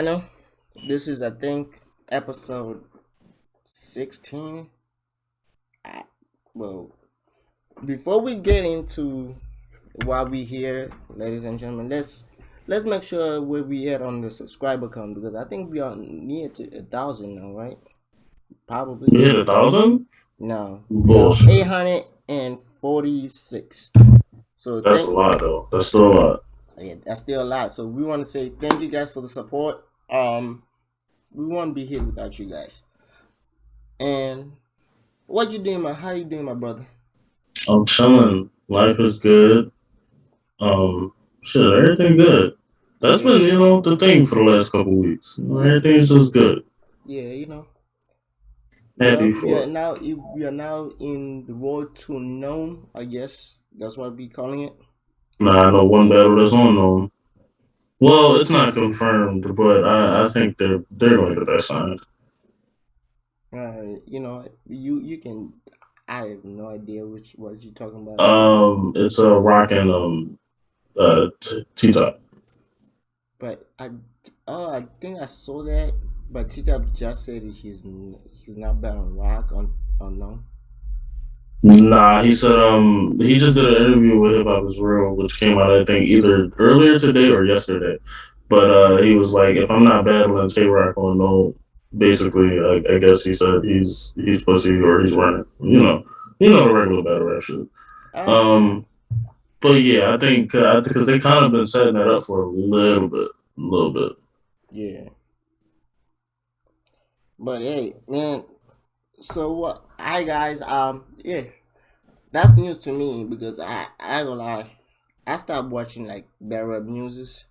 know this is, I think, episode 16. I, well, before we get into why we here, ladies and gentlemen, let's make sure where we at on the subscriber count because I think we are near to 1,000 now, right? Probably. We hit 1,000? No, we are Bullshit. 846. So That's a lot, though. That's still a lot. yeah, that's still a lot. So we want to say thank you guys for the support. We won't be here without you guys. And what you doing, my? How you doing, my brother? I'm chilling. Life is good. Um, shit, everything good. That's Yeah, been, the thing for the last couple weeks. yeah, Everything's just good. yeah. Happy We for are it. now we are now in the road to known. I guess that's what we calling it. Nah, I know one battle that's unknown. Well, it's not confirmed, but I think they're going to get that signed. You can. I have no idea which what you talking about. It's a rocking T-top. But I think I saw that. But Tita just said he's not bad on rock on no. Nah, he said he just did an interview with Hip Hop Is Real, which came out I think either earlier today or yesterday. But he was like, if I'm not battling Tay Rock on no, basically, I guess he said he's pussy or he's running. The regular battle rap shit. Uh, Um, but yeah, I think because they kind of been setting that up for a little bit. yeah. But hey, man. So what? Hi guys. Yeah. That's news to me because I gonna lie. I stopped watching like battle muses.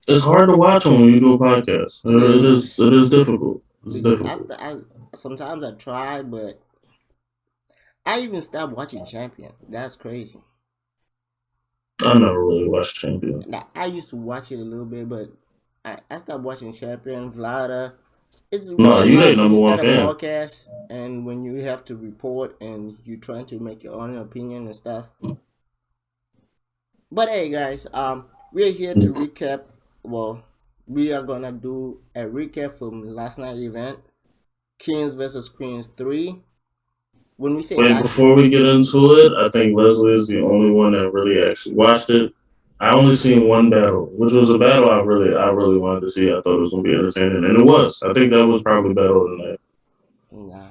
It's hard to watch when you do a podcast. It Yeah, is difficult. It's because difficult. I sometimes I try, but I even stopped watching Champion. That's crazy. I never really watched Champion. Now, I used to watch it a little bit, but I stopped watching Champion, Vlada. It's No, really you they hard when number you one start a fan. podcast and when you have to report and you trying to make your own opinion and stuff. But hey, guys, we're here to recap. Well, we are gonna do a recap from last night event, Kings versus Queens 3. When we say Wait, last, before we get into it, I think Leslie is the only one that really actually watched it. I only seen one battle, which was a battle I really wanted to see. I thought it was gonna be entertaining, and it was. I think that was probably battle of the night. nah,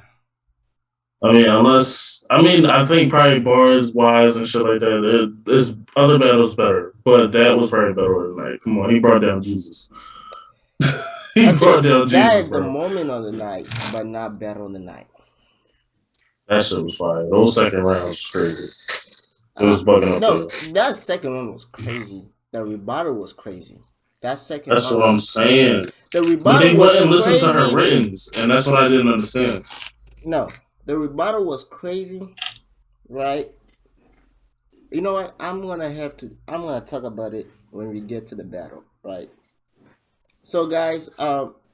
I think probably bars wise and shit like that. There's other battles better, but that was probably battle of the night. Come on, he brought down Jesus. He okay, brought down that Jesus, is the bro. moment of the night, but not battle of the night. That shit was fire. Those second rounds was crazy. It Uh, was bugging up no, there. that second one was crazy. The rebuttal was crazy. That second That's round what I'm was crazy. saying. The But rebuttal they was wouldn't listen to her crazy. writtens, and that's what I didn't understand. No, the rebuttal was crazy, right? You know what? I'm gonna talk about it when we get to the battle, right? So, guys,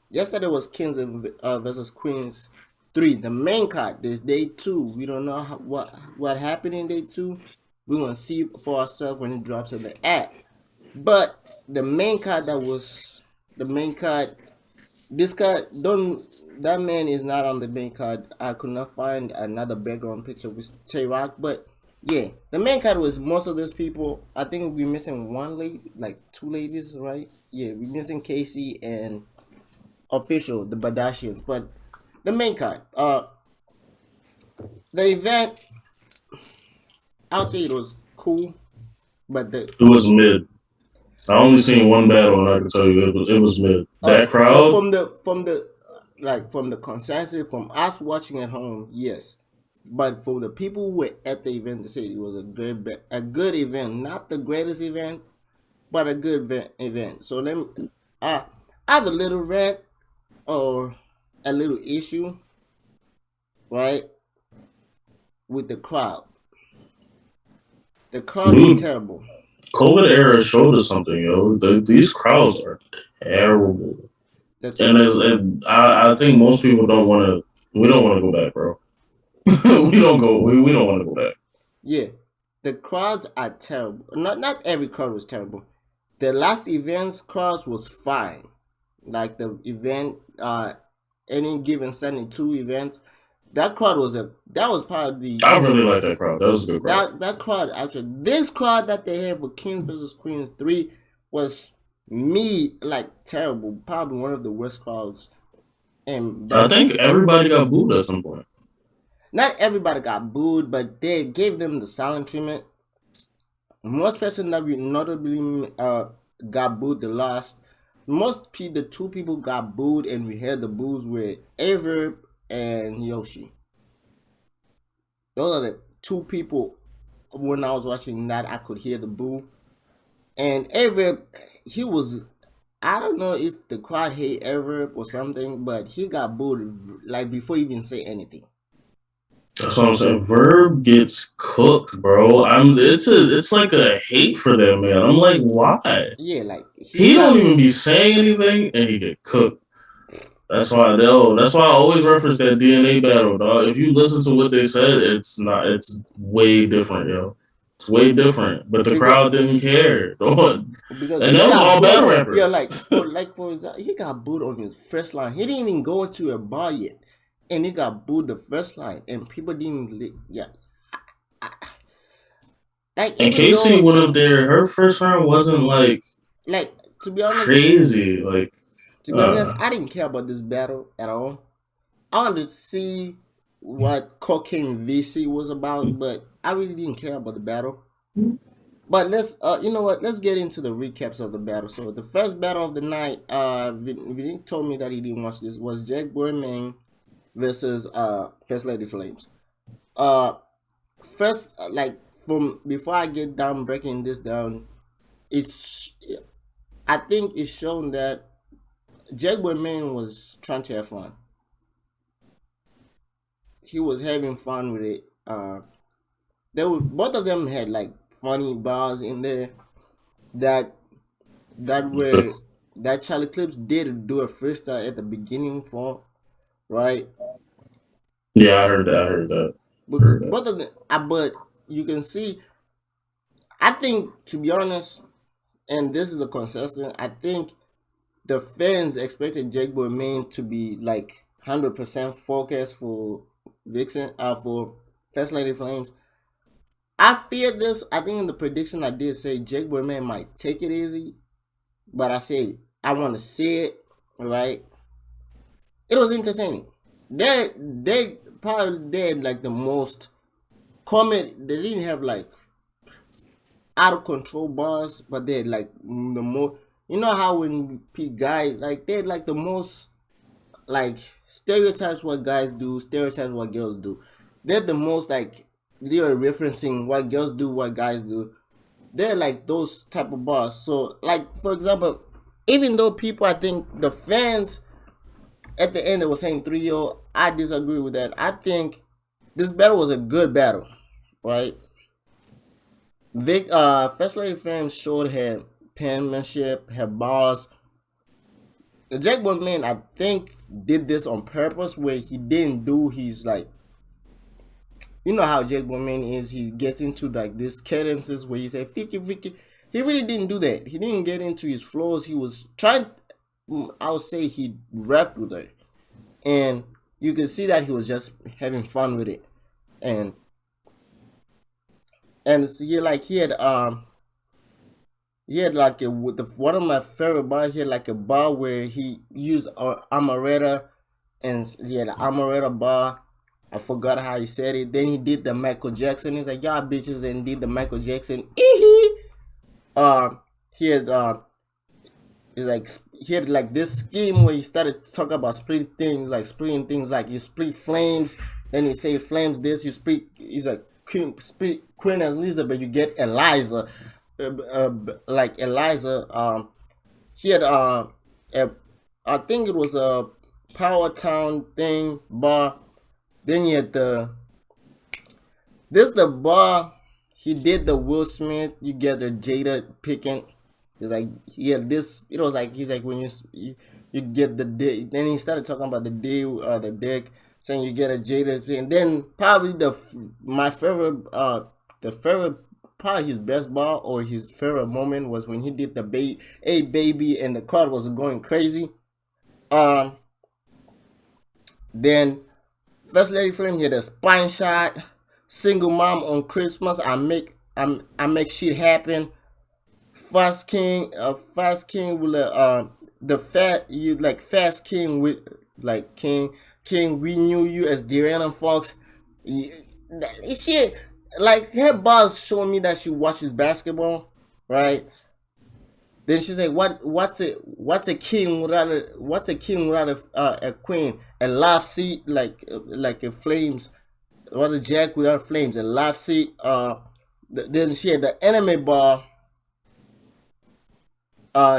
yesterday was Kings versus Queens 3, the main card. There's day 2. We don't know what happened in day 2. We're gonna see for ourselves when it drops in the app. But the main card the main card. This card don't. That man is not on the main card. I could not find another background picture with Tay Rock, but yeah, the main card was most of those people. I think we're missing one lady, like two ladies, right? Yeah, we're missing Casey and official the Badashians, but the main card. The event, I'll say it was cool, but the It was mid. I only seen one battle, and I can tell you it was mid. That so crowd, from the consensus from us watching at home, yes. But for the people who were at the event, they said it was a good event, not the greatest event, but a good event. So let me, uh, I have a little rant or a little issue, right, with the crowd. The crowd is dude, terrible. COVID era showed us something, yo. These crowds are terrible, The and, crowd, I think most people don't want to. We don't want to go back, bro. we don't go. We don't want to go back. yeah, the crowds are terrible. Not every crowd was terrible. The last event's cards was fine. Like the event, any given Sunday two events, that card was a that was probably I really like that crowd. That was a good crowd. that card actually. This card that they have with Kings versus Queens 3 was me like terrible. Probably one of the worst cards. And I that think everybody got booed at some point. not everybody got booed, but they gave them the silent treatment. Most person that we notably got booed the last. The two people got booed, and we heard the boos were Averb and Yoshi. Those are the two people when I was watching that I could hear the boo. And Averb, he was I don't know if the crowd hate Averb or something, but he got booed like before he even say anything. That's what I'm saying. Verb gets cooked, bro. It's like a hate for that man. I'm like, why? Yeah, like he He don't got even be saying anything and he get cooked. That's why I always reference that DNA battle, dog. If you listen to what they said, it's way different, yo. It's way different. But the because crowd didn't care. And he those got all booed. battle Yeah, rappers. for example, he got booed on his first line. He didn't even go into a bar yet, and he got booed the first line, and people didn't. Yeah, like And even Casey though, went up there, her first round wasn't like like to be honest, crazy. Like I didn't care about this battle at all. I wanted to see what Cocaine VC was about, but I really didn't care about the battle. But you know what? Let's get into the recaps of the battle. So the first battle of the night, Vinique told me that he didn't watch this. Was Jaguar versus First Lady Flames. Uh, first, like from before I get down breaking this down, it's I think it's shown that Jaguar was trying to have fun. He was having fun with it. Both of them had like funny bars in there that that were the, that Charlie Clips did do a freestyle at the beginning for, right? yeah, I heard that. I heard that. But I heard that. both of them, but you can see. I think to be honest, and this is a consistent. I think the fans expected Jake Boy Main to be like 100% focused for Vixen, for First Lady Flames. I fear this. I think in the prediction I did say Jake Boy Man might take it easy, but I said I want to see it. Right? It was entertaining. They probably did like the most comment. They didn't have like out of control bars, but they had like the more. You know how when guys like they had like the most like stereotypes what guys do, stereotypes what girls do. They're the most like they are referencing what girls do, what guys do. They're like those type of bars. So like for example, even though people I think the fans at the end they were saying 3-0, I disagree with that. I think this battle was a good battle, right? First Lady Flames showed her penmanship, her bars. The Jaguar man, I think, did this on purpose where he didn't do his like you know how Jaguar man is, he gets into like these cadences where he said Fiki Fiki. He really didn't do that. He didn't get into his flows. He was trying I would say he rapped with it. And you could see that he was just having fun with it. And he had like one of my favorite bars. He had like a bar where he used Amaretta, and he had an Amaretta bar. I forgot how he said it. Then he did the Michael Jackson. He's like, y'all bitches, and did the Michael Jackson. He had he's like he had like this scheme where he started to talk about splitting things like you split flames. Then he say flames this, you split. He's like Queen Elizabeth, you get Eliza. Like Eliza, he had I think it was a Power Town thing bar. Then he had the bar. He did the Will Smith. You get the Jada picking. It's like he had this. It was like he's like when you get the dick. Then he started talking about the dick, saying you get a Jada thing. And then probably my favorite the favorite probably his best bar or his favorite moment was when he did the a baby and the crowd was going crazy. Um, then First Lady Flame hit a spine shot. Single mom on Christmas. I make shit happen. Fast King with the fat you like Fast King with like King. We knew you as Deanna Fox. She like her boss showing me that she watches basketball, right? Then she's like, what's a king without a queen? A love seat like a flames. What a jack without flames? A love seat. Then she had the anime bar.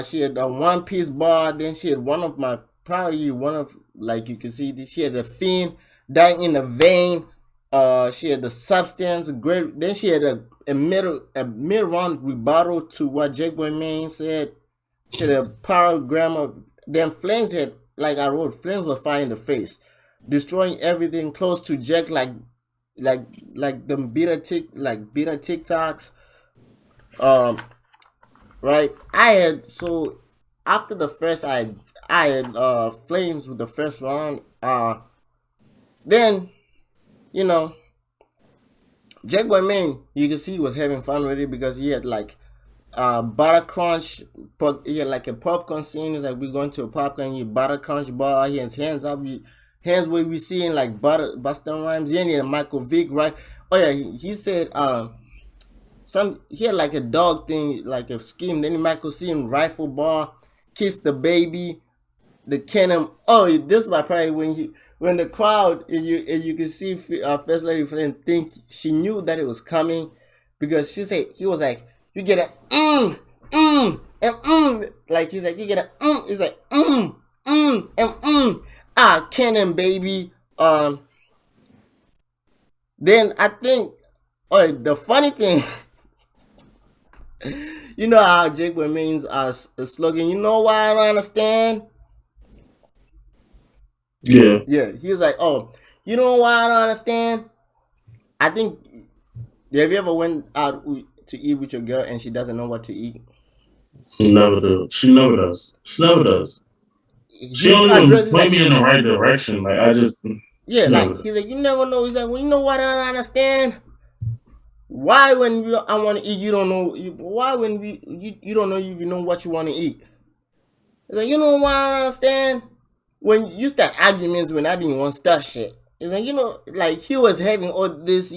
She had a One Piece bar. Then she had one of my probably one of like you can see. She had the fiend dying in the vein. She had the substance. Great. Then she had a mid round rebuttal to what Jaguar Main said. She had a paragram of then flames had like I wrote flames were fire in the face, destroying everything close to Jack like like them beta TikToks. Um, right? I had so after the first I had flames with the first round. Then you know Jaguar Man, you can see he was having fun with it because he had like butter crunch. He had like a popcorn scene. It's like we're going to a popcorn. He butter crunch bar. He has hands up. Hands where we seeing like Buster Rhymes. Then he had Michael Vick, right? Oh yeah, he said some he had like a dog thing, like a scheme. Then Michael see him rifle bar, kiss the baby, the cannon. Oh, this is my probably when the crowd and you can see First Lady Flynn think she knew that it was coming because she said he was like you get a and like he's like you get a he's like and cannon baby. Then I think oh the funny thing. You know how Jake means a slogan. You know why I don't understand? Yeah, Yeah, he was like, "Oh, you know why I don't understand?" I think have you ever went out to eat with your girl and she doesn't know what to eat? never do. She never does. She never does. She He don't even addresses point like, me in the right direction. Like I just, yeah, she never like does. he's like, "You never know." He's like, "Well, you know what I don't understand? Why when I want to eat, you don't know? Why when you don't know you know what you want to eat?" He's like, "You know why I don't understand?" When you start arguments when I didn't want to start shit. It's like, like he was having all this,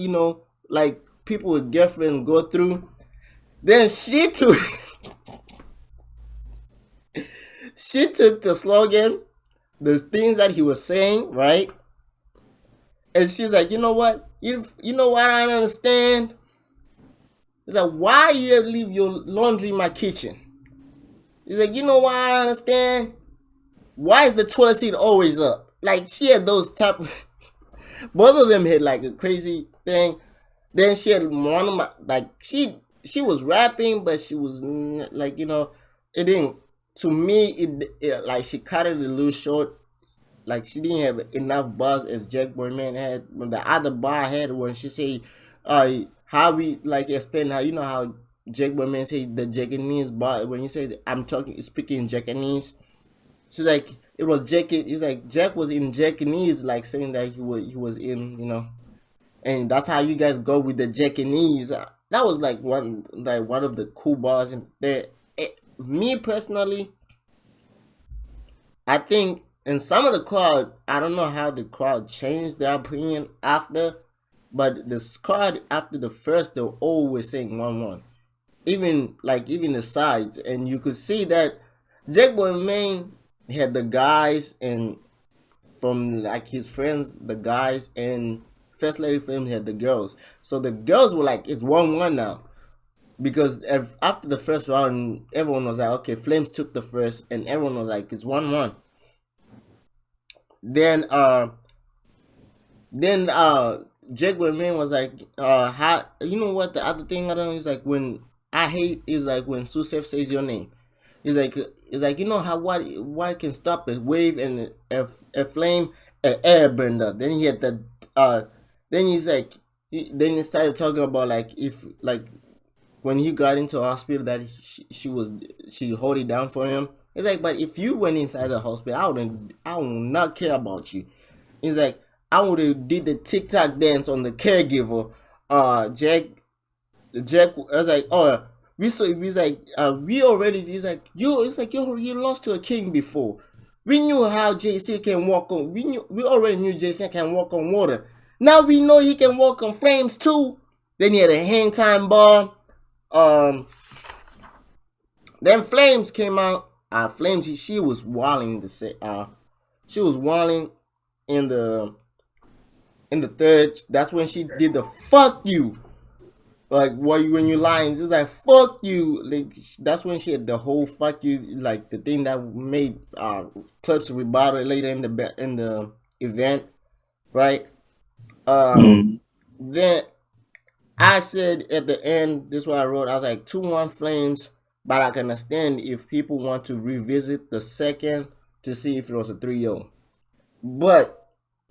like people with girlfriends go through. Then she took she took the slogan, the things that he was saying, right? And she's like, you know what? You know what I don't understand? It's like, why you leave your laundry in my kitchen? He's like, you know why I don't understand? Why is the toilet seat always up? Like she had those type both of them had like a crazy thing. Then she had one of my like she was rapping, but she was like it didn't. To me, it like she cut it a little short. Like she didn't have enough buzz as Jack Boyman had. When the other bar had when she say, how we like explain how how Jack Boyman say the Japanese bar when you say I'm talking speaking Japanese. She's like it was Jack. He's like Jack was in Japanese, like saying that he was in and that's how you guys go with the Japanese. That was like one of the cool bars in there. Me personally, I think in some of the crowd, I don't know how the crowd changed their opinion after, but the crowd after the first, they were always saying 1-1. Even the sides, and you could see that Jack Boy Main had the guys and from like his friends, the guys, and First Lady Flame had the girls. So the girls were like, it's 1-1 now. Because after the first round, everyone was like, okay, Flames took the first, and everyone was like, it's 1-1. Then, Jake Man was like, how, you know what? The other thing I don't know is like when I hate is like when Susef says your name. It's like you know how what can stop a wave and a flame, an airbender. Then he had the then he's like then he started talking about like if like when he got into the hospital that she hold it down for him. It's like, but if you went inside the hospital, I would not care about you. It's like I would have did the TikTok dance on the caregiver. Jack, I was like, oh, we like, we already. He's like, you. It's like you lost to a king before. We knew how JC can walk on. We already knew JC can walk on water. Now we know he can walk on flames too. Then he had a hang time bar. Um, then Flames came out. Flames, she was walling she was walling in the third. That's when she did the fuck you. Like when you lying, it's like fuck you. Like that's when she had the whole fuck you, like the thing that made clips rebuttal later in the event, right? Um, Mm. then I said at the end, this is what I wrote. I was like 2-1 Flames, but I can understand if people want to revisit the second to see if it was a 3-0. But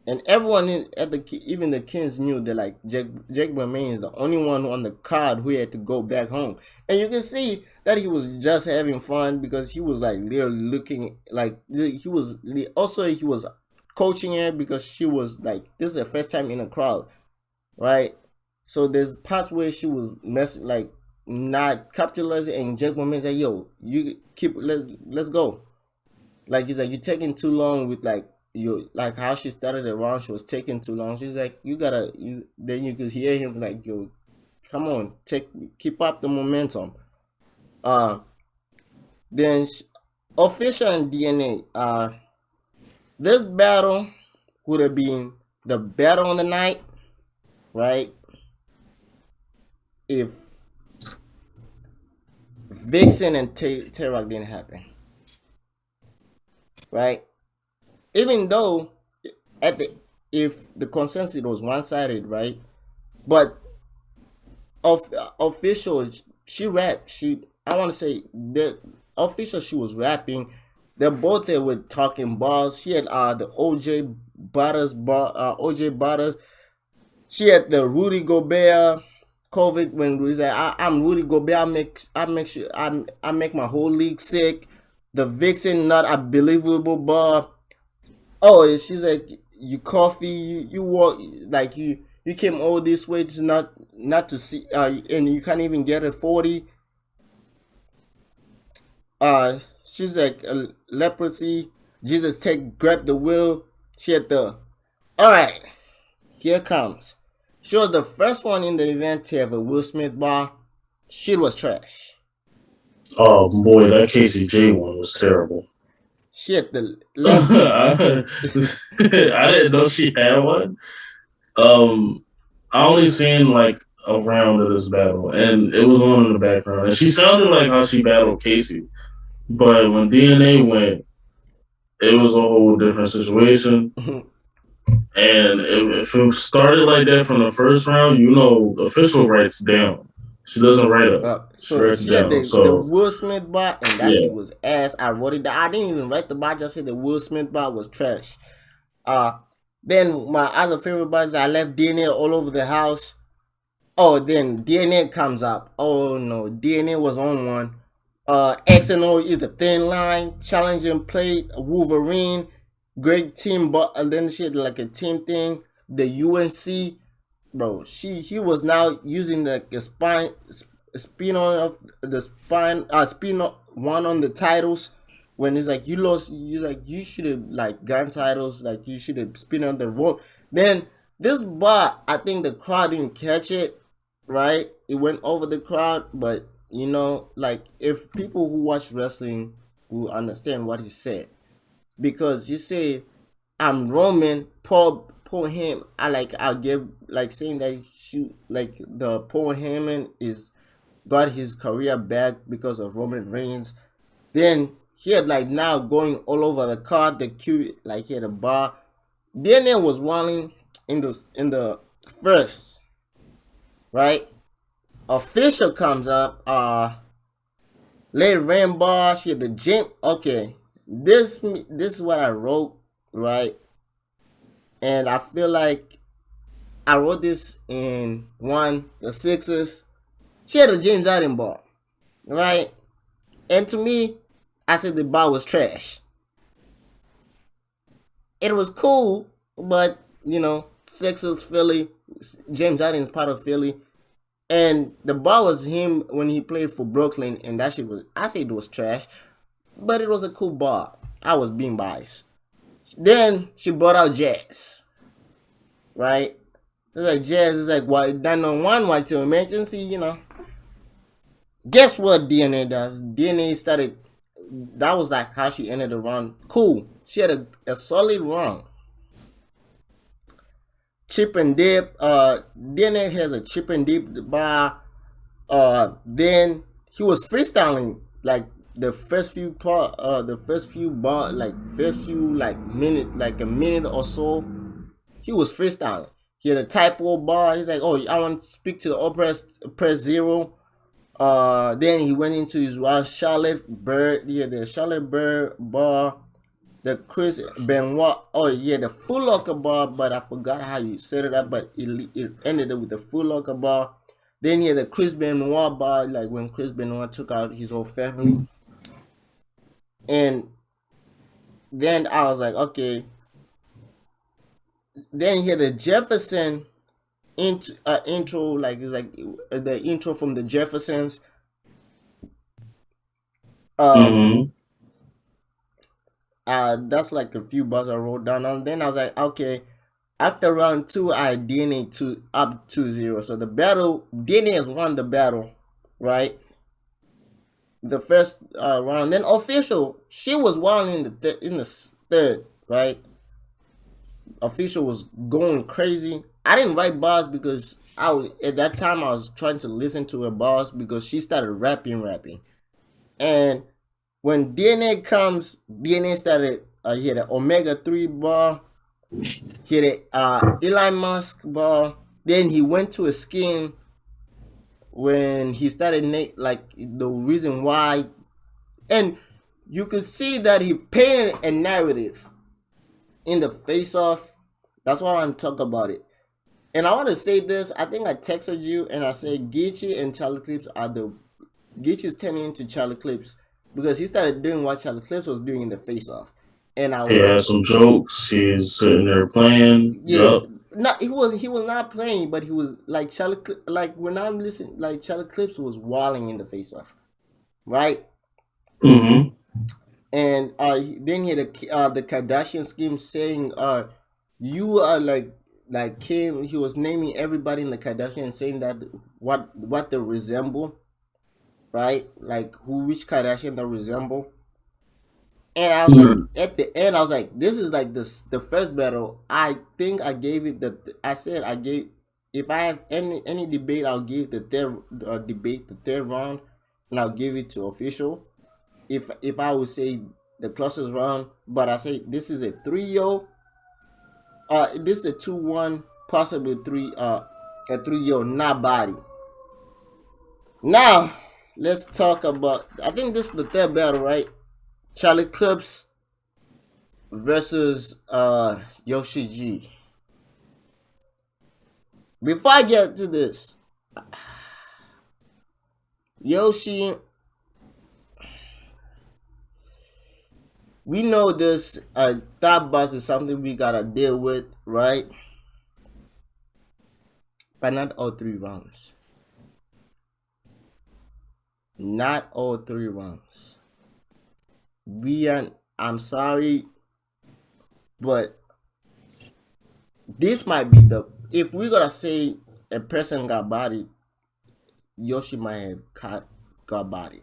and everyone at the even the Kings knew that like Jaguar is the only one on the card who had to go back home, and you can see that he was just having fun because he was like literally looking like he was also he was coaching her because she was like this is her first time in a crowd, right? So there's parts where she was messing like not capitalizing, and Jaguar Man's like, yo, you keep let's go. Like he's like, you're taking too long with like you like how she started the round, she was taking too long. She's like, you gotta then you could hear him like, yo, come on, keep up the momentum. Uh then official and DNA. This battle would have been the battle on the night, right? If Vixen and Terrock didn't happen, right? Even though at the if the consensus was one sided, right? But of official, she rapped. She I want to say the official she was rapping. They both there were talking balls. She had the OJ Butters. She had the Rudy Gobert COVID when Rudy's like, I'm Rudy Gobert. I make sure I make my whole league sick. The Vixen not a believable bar. Oh, she's like, you coffee, you walk like you came all this way to not to see, and you can't even get a 40. She's like leprosy. Jesus take grab the wheel. She had the all right. Here comes. She was the first one in the event to have a Will Smith bar. Shit was trash. Oh boy, that Casey J one was terrible. She had the left. I, I didn't know she had one. Um, I only seen like a round of this battle, and it was on in the background, and she sounded like how she battled Casey. But when DNA went, it was a whole different situation. And if it started like that from the first round, you know, the official writes down. She doesn't write up. She So writes she had down. the So Will Smith bar, and that yeah. shit was ass. I wrote it down. I didn't even write the bar. I just said the Will Smith bar was trash. Uh, then my other favorite bars, I left DNA all over the house. Oh, then DNA comes up. Oh no, DNA was on one. X and O is the thin line, challenging plate, Wolverine, great team, but then she had like a team thing. The UNC, bro, he was now using the spin on of the spin one on the titles. When it's like you lost, you like you should have like gotten titles, like you should have spin on the road. Then this bar, I think the crowd didn't catch it, right? It went over the crowd, but you know, like if people who watch wrestling will understand what he said, because he said, "I'm Roman, Paul him." I'll give like saying that she like the Paul Heyman is got his career back because of Roman Reigns. Then he had like now going all over the card, the queue, like he had a bar. DNA was walling in the first, right? Official comes up, late rainbow, she had the gym. Okay, this is what I wrote, right? And I feel like I wrote this in one the Sixers. She had a James Harden ball, right? And to me, I said the ball was trash. It was cool, but Sixers, Philly, James Harden is part of Philly, and the ball was him when he played for Brooklyn, and that shit was, I said it was trash, but it was a cool ball. I was being biased. Then she brought out Jazz, right? It's like Jazz is like what done on one white emergency, Guess what DNA does? DNA started. That was like how she ended the run. Cool. She had a solid run. Chip and dip. DNA has a chip and dip bar. Then he was freestyling like the first few part. The first few bar, like first few like minute, like a minute or so. He was freestyling. He had a typo bar. He's like, "Oh, I want to speak to the press zero." Then he went into his Charlotte Bird. Yeah, the Charlotte Bird bar, the Chris Benoit. Oh yeah, the Full Locker bar, but I forgot how you set it up. But it ended up with the Full Locker bar. Then he had the Chris Benoit bar, like when Chris Benoit took out his whole family. And then I was like, okay. Then he had the Jefferson intro, like it's like the intro from the Jeffersons. Um, Mm-hmm. that's like a few bars I wrote down, and then I was like, okay. After round two, I DNA to up 2-0. So the battle, DNA has won the battle, right? The first round. Then official, she was won in the third, right? Official was going crazy. I didn't write bars because at that time I was trying to listen to her bars because she started rapping, and when DNA comes, DNA started. He had an Omega 3 bar. He had a Elon Musk bar. Then he went to a scheme when he started like the reason why, and you could see that he painted a narrative in the face off. That's why I want to talk about it. And I want to say this. I think I texted you and I said Geechi and Charlie Clips are the Geechi's turning into Charlie Clips because he started doing what Charlie Clips was doing in the face off. And I He was like, had some jokes. He's sitting there playing. yeah, Yup. not he was not playing, but he was like like when I'm listening, like Charlie Clips was walling in the face off, right? Mm-hmm. And then he had the Kardashian scheme saying you are like Kim. He was naming everybody in the Kardashian, saying that what they resemble, right? Like which Kardashian they resemble. And I was like, Mm-hmm. at the end, I was like, this is like the first battle. I think I gave it the. I said I gave. If I have any debate, I'll give the third debate the third round, and I'll give it to official. If I would say the closest round, but I say this is a 3-0. This is a 2-1, possibly a 3-0, not body. Now let's talk about. I think this is the third battle, right? Charlie Clips versus Yoshi G. Before I get to this, Yoshi, we know this thought bus is something we gotta deal with, right? But not all 3 rounds. Not all 3 rounds. I'm sorry, but this might be the, if we're gonna say a person got bodied, Yoshi might have got bodied.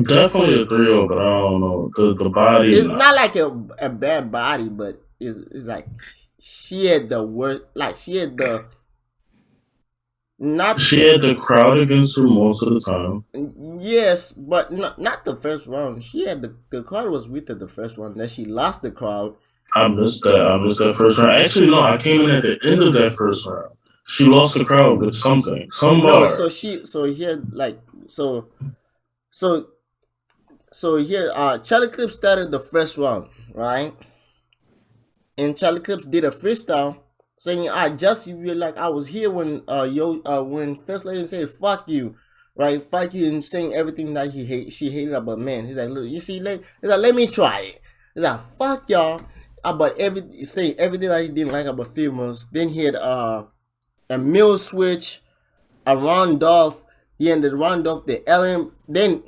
Definitely a 3-0, but I don't know. The body, It's nah. not like a bad body, but it's like she had the worst, like she had the not. She had the crowd against her most of the time. Yes, but not the first round. She had the crowd was with her the first round. Then she lost the crowd. I missed that. I missed that first round. Actually, no, I came in at the end of that first round. She lost the crowd with something, some No, bar. so here like so so here Charlie Clips started the first round, right? And Charlie Clips did a freestyle, saying, "I just you like I was here when when First Lady said fuck you, right? Fuck you," and saying everything that she hated about men. He's like, "Look, you see, he's like, let me try it." He's like, "Fuck y'all," about saying everything that he didn't like about females. Then he had a mill switch, a Randolph. He ended Randolph the Ellen. Then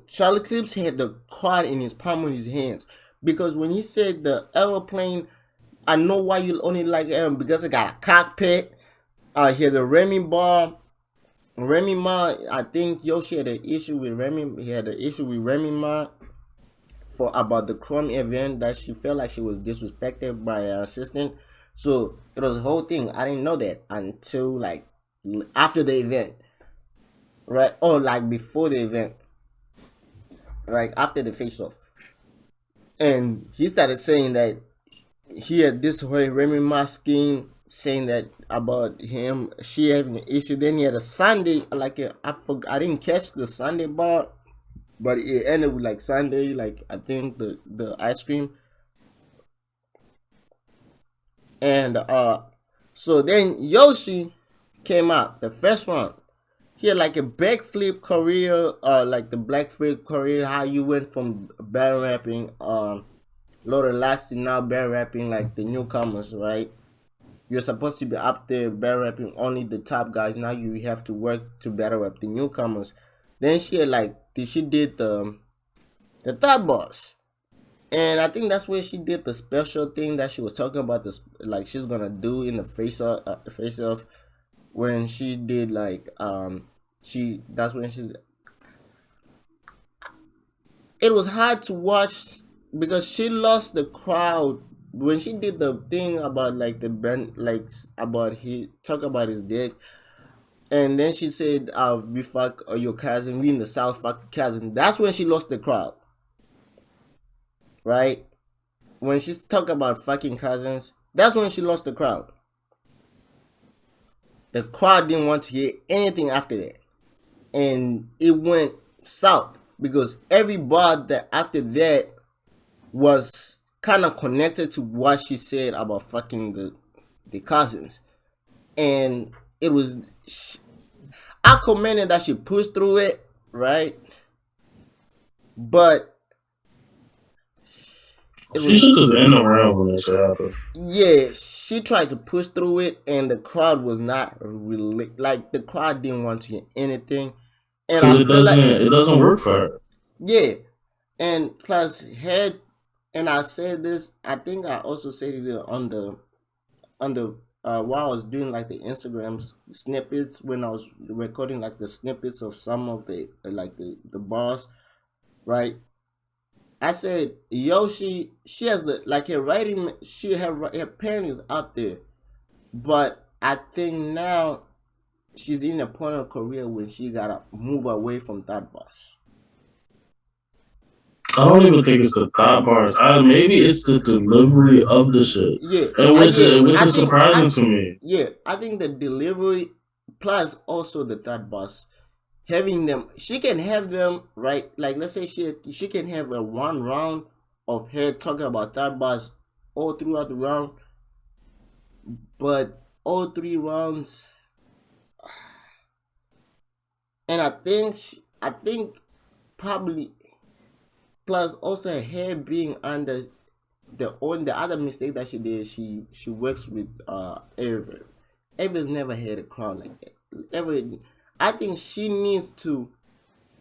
Charlie Clips had the card in his palm of his hands because when he said the aeroplane, I know why you only like Aaron because it got a cockpit. He had a Remy bar. Remy Ma, I think Yoshi had an issue with Remy. He had an issue with Remy Ma for about the Chrome event that she felt like she was disrespected by her assistant. So it was a whole thing. I didn't know that until like after the event, right? Or like before the event, right after the face off. And he started saying that he had this way Remy Ma scheme saying that about him, she having an issue. Then he had a Sunday, I didn't catch the Sunday bar, but it ended with like Sunday, like I think the ice cream. And so then Yoshi came out the first one. He had like a backflip career, like the black flip career, how you went from battle rapping, Lord Elastic now battle rapping like the newcomers, right? You're supposed to be up there battle rapping only the top guys. Now you have to work to battle rap the newcomers. Then she had like she did the third boss. And I think that's where she did the special thing that she was talking about this like she's gonna do in the face off when she did like she that's when she it was hard to watch because she lost the crowd when she did the thing about like the band like about he talk about his dick and then she said we fuck your cousin, we in the south fuck cousin. That's when she lost the crowd, right? When she's talking about fucking cousins, that's when she lost the crowd. The crowd didn't want to hear anything after that. And it went south because every bar that after that was kind of connected to what she said about fucking the cousins. And it was, I commended that she pushed through it, right? But it She was, should just end around when that shit happened. yeah, she tried to push through it, and the crowd was not really like the crowd didn't want to hear anything, and I Because feel like it doesn't work for her. yeah, and plus her, and I said this. I think I also said it on the while I was doing like the Instagram snippets when I was recording like the snippets of some of the like the bars, right? I said Yoshi, she has the like her writing, her pen is up there, but I think now she's in a point of career when she gotta move away from that boss. I don't even think it's the thought bars. Maybe it's the delivery of the shit, Yeah, and yeah. which I is think surprising to me. yeah, I think the delivery plus also the third boss having them, she can have them right. Like let's say she can have a one round of her talking about third boss all throughout the round, but all three rounds, and I think probably plus also her hair being under the other mistake that she did, she works with Ever. Ever's never had a crown like that. Ever, I think she needs to.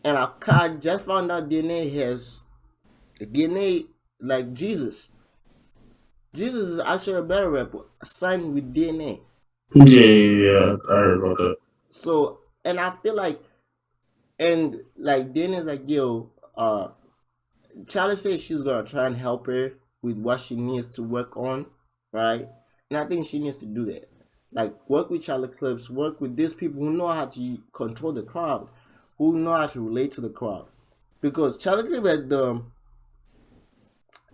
And our card just found out DNA has DNA like Jesus. Jesus is actually a better rapper, signed with DNA. Yeah, I heard about that. So, and I feel like, and like DNA is like, yo, Charlie says she's gonna try and help her with what she needs to work on, right? And I think she needs to do that. Like work with Charlie Clips, work with these people who know how to control the crowd, who know how to relate to the crowd. Because Charlie Clips had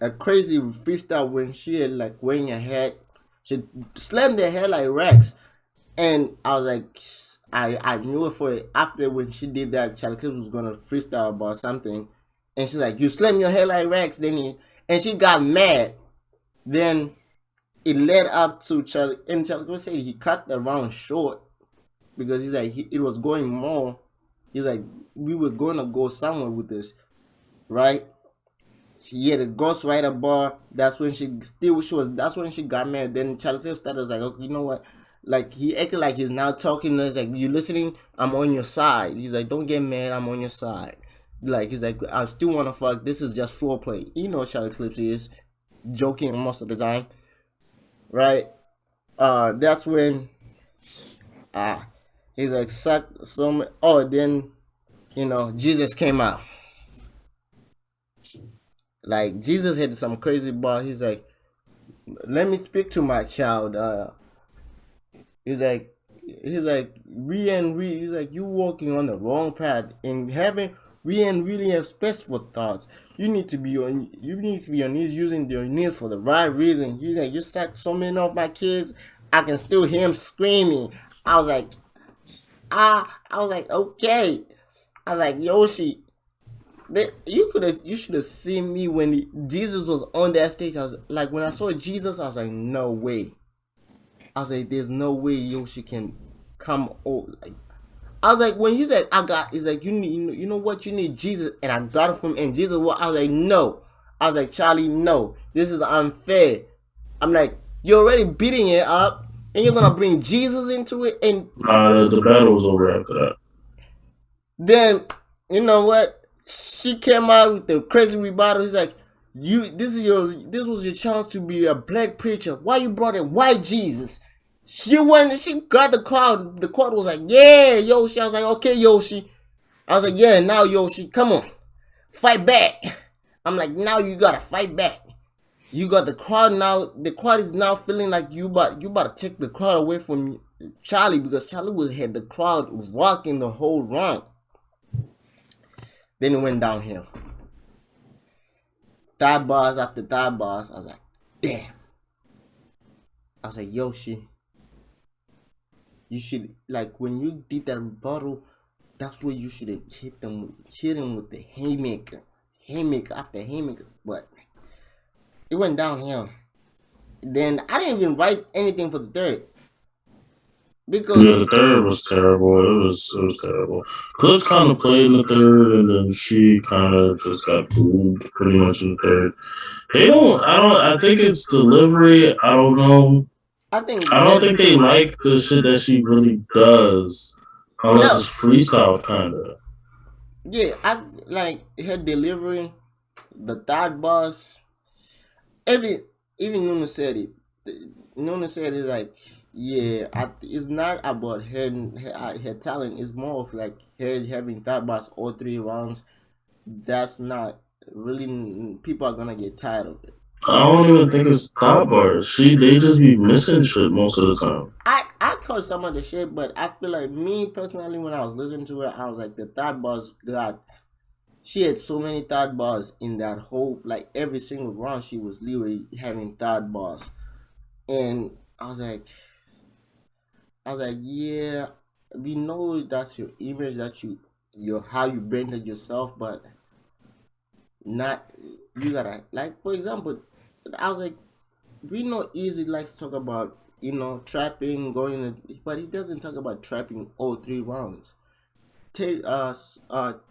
a crazy freestyle when she had like wearing a hat. She slammed her hair like Rex. And I was like, I knew it for it after when she did that. Charlie Clips was gonna freestyle about something, and she's like, "You slam your hair like Rex." And she got mad. Then it led up to Charlie, and Charlie said he cut the round short because he's like it was going more. He's like we were gonna go somewhere with this, right? She had a ghostwriter bar. That's when she was. That's when she got mad. Then Charlie started was like, okay, you know what? Like he acted like he's now talking. He's like, you listening? I'm on your side. He's like, don't get mad. I'm on your side. Like he's like, I still wanna fuck. This is just foreplay. You know, Charlie Clips is joking most of the time, right? That's when ah, he's like, suck some. Oh, then Jesus came out. Like Jesus had some crazy bar. He's like, let me speak to my child. He's like, he's like, you walking on the wrong path in heaven. We ain't really have space for thoughts. You need to be on knees using your knees for the right reason. He's like, you sacked so many of my kids. I can still hear him screaming. I was like, I was like, okay. I was like, Yoshi, you should have seen me when Jesus was on that stage. I was like, when I saw Jesus, I was like, no way. I was like, there's no way Yoshi can come over. Like, I was like, when he said, he's like, you know what, you need Jesus, and I got it from, and Jesus, what? I was like, no. I was like, Charlie, no, this is unfair. I'm like, you're already beating it up, and you're gonna bring Jesus into it, and The battle was over after that. then you know what? She came out with the crazy rebuttal. He's like, this was your chance to be a black preacher. Why you brought in white Jesus? She got the crowd. The crowd was like, yeah, Yoshi. I was like, okay, Yoshi. I was like, yeah, now Yoshi, come on, fight back. I'm like, now you gotta fight back. You got the crowd now. The crowd is now feeling like you about to take the crowd away from Charlie, because Charlie had the crowd rocking the whole round. Then it went downhill. Third bars after third bars. I was like, damn. I was like, Yoshi, you should, like, when you did that rebuttal, that's where you should have hit him with the haymaker. Haymaker after haymaker. But it went downhill. Then I didn't even write anything for the third. Because Yeah, the third was terrible. It was terrible. Clips kind of played in the third, and then she kind of just got booed pretty much in the third. They don't. I don't. I think it's delivery. I don't know. I think I don't think they like the shit that she really does, unless no. it's freestyle kind of. Yeah, I like her delivery, the third boss. Even Nuna said it. Nuna said it's like, yeah, it's not about her talent. It's more of like her having third boss all 3 rounds. That's not really, people are gonna get tired of it. I don't even think it's thought bars. They just be missing shit most of the time. I caught some of the shit, but I feel like me personally, when I was listening to it, I was like, the third boss got. She had so many third bars in that whole, like every single round. She was literally having third bars, and I was like, yeah, we know that's your image, that your how you branded yourself, but not, you gotta, like, for example, I was like, we know Easy likes to talk about trapping, but he doesn't talk about trapping all 3 rounds. Tita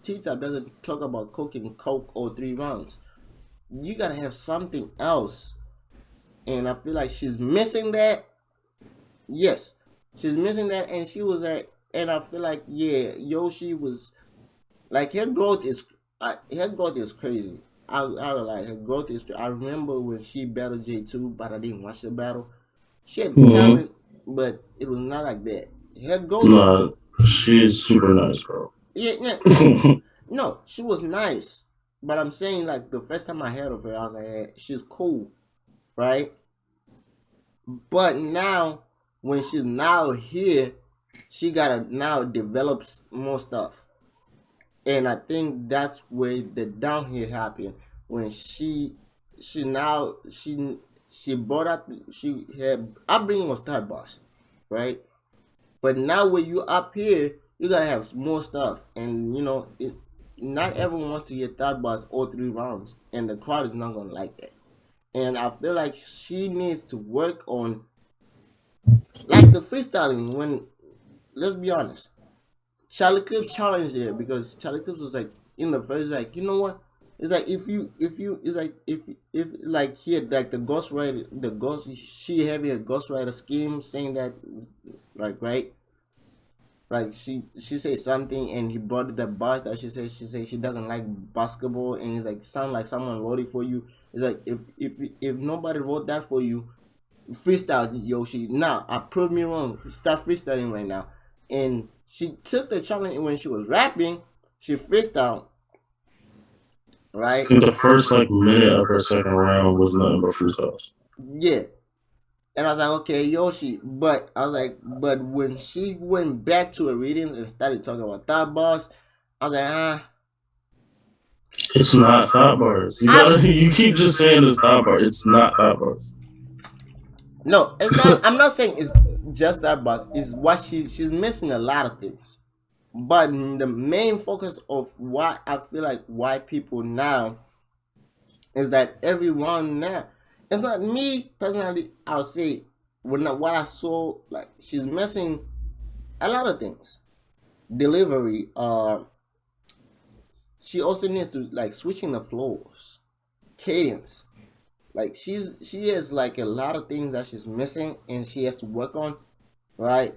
doesn't talk about cooking coke all 3 rounds. You gotta have something else, and I feel like she's missing that. Yes, she's missing that, and she was at, and I feel like, yeah, Yoshi was like, her growth is crazy. I like her growth is. I remember when she battled J2, but I didn't watch the battle. She had Mm-hmm. talent, but it was not like that. Her growth, Nah, she's super nice, bro. yeah, yeah, no, she was nice, but I'm saying, like, the first time I heard of her, I was like, hey, she's cool, right? But now, when she's now here, she gotta now develop more stuff, and I think that's where the downhill happened, when she brought up, she had upbringing was third boss, right? But now when you up here, you gotta have more stuff, and not everyone wants to get third boss all 3 rounds, and the crowd is not gonna like that. and I feel like she needs to work on like the freestyling. When let's be honest, Charlie Clips challenged it because Charlie Clips was like in the first like, you know what? It's like if you it's like if like he had like the ghost she having a ghostwriter scheme saying that like right, like she said something and he brought the bus that she said she doesn't like basketball and it's like sound like someone wrote it for you. It's like if nobody wrote that for you, freestyle Yoshi. Now I prove me wrong. Start freestyling right now. And she took the challenge when she was rapping. She freestyled, I right? think the first like minute of her second round was nothing but freestyles. Yeah. And I was like, okay, Yoshi. But I was like, but when she went back to her readings and started talking about that boss, I was like, It's not thought bars. You I gotta you keep just saying it's thought bars. It's not thought bars. no, it's not. I'm not saying it's just that boss. It's what she's missing a lot of things. But the main focus of why I feel like why people now is that everyone now, it's not me personally. I'll say what I saw, like she's missing a lot of things. Delivery. She also needs to like switching the flows, cadence. Like she has like a lot of things that she's missing and she has to work on. Right?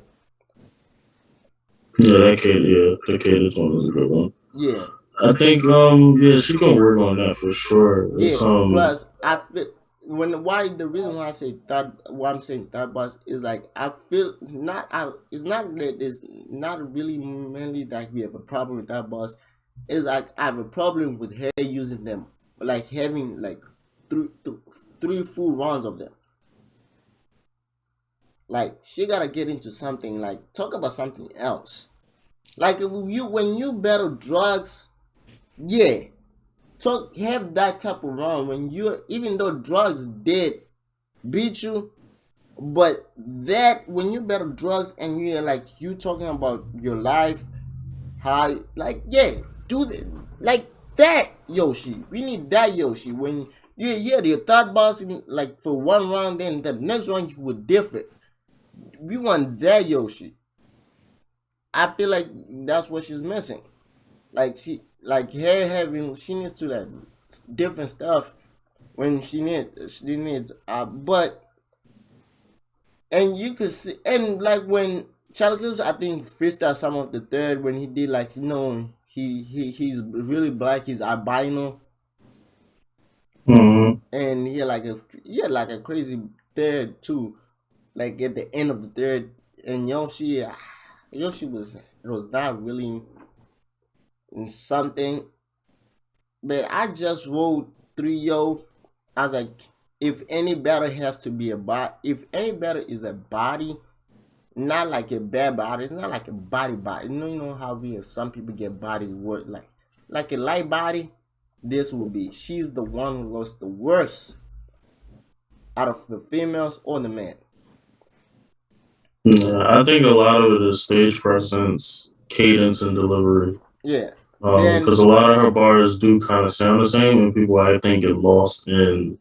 The cadence one is a good one. Yeah. I think yeah, she can work on that for sure. Yeah. It's Plus, I feel when why the reason why I say third, why I'm saying third boss is like I feel not. It's not that it's not really mainly that we have a problem with that boss. It's like I have a problem with her using them, like having like three, th- three full rounds of them. Like she gotta get into something. Like talk about something else. Like if you when you battle drugs, yeah, talk have that type of round when you're even though drugs did beat you, but that when you battle drugs and you're like you talking about your life, how like yeah, do that like that Yoshi. We need that Yoshi when you yeah your third boss in, like for one round, then the next round you were different. We want that Yoshi. I feel like that's what she's missing. Like like her having she needs to like different stuff when she needs but and you could see and like when Charlie Clips I think freestyle some of the third when he did like he's really black, he's albino mm-hmm. and he had like a crazy third too, like at the end of the third and Yoshi was not really in something. But I just wrote 3-yo. I was like, if any battle has to be a bot, if any battle is a body, not like a bad body, it's not like a body body. You know how we have some people get body word like a light body. This will be she's the one who lost the worst out of the females or the men. Yeah, I think a lot of it is stage presence, cadence, and delivery. Yeah. Because Then a lot of her bars do kind of sound the same, and people I think get lost in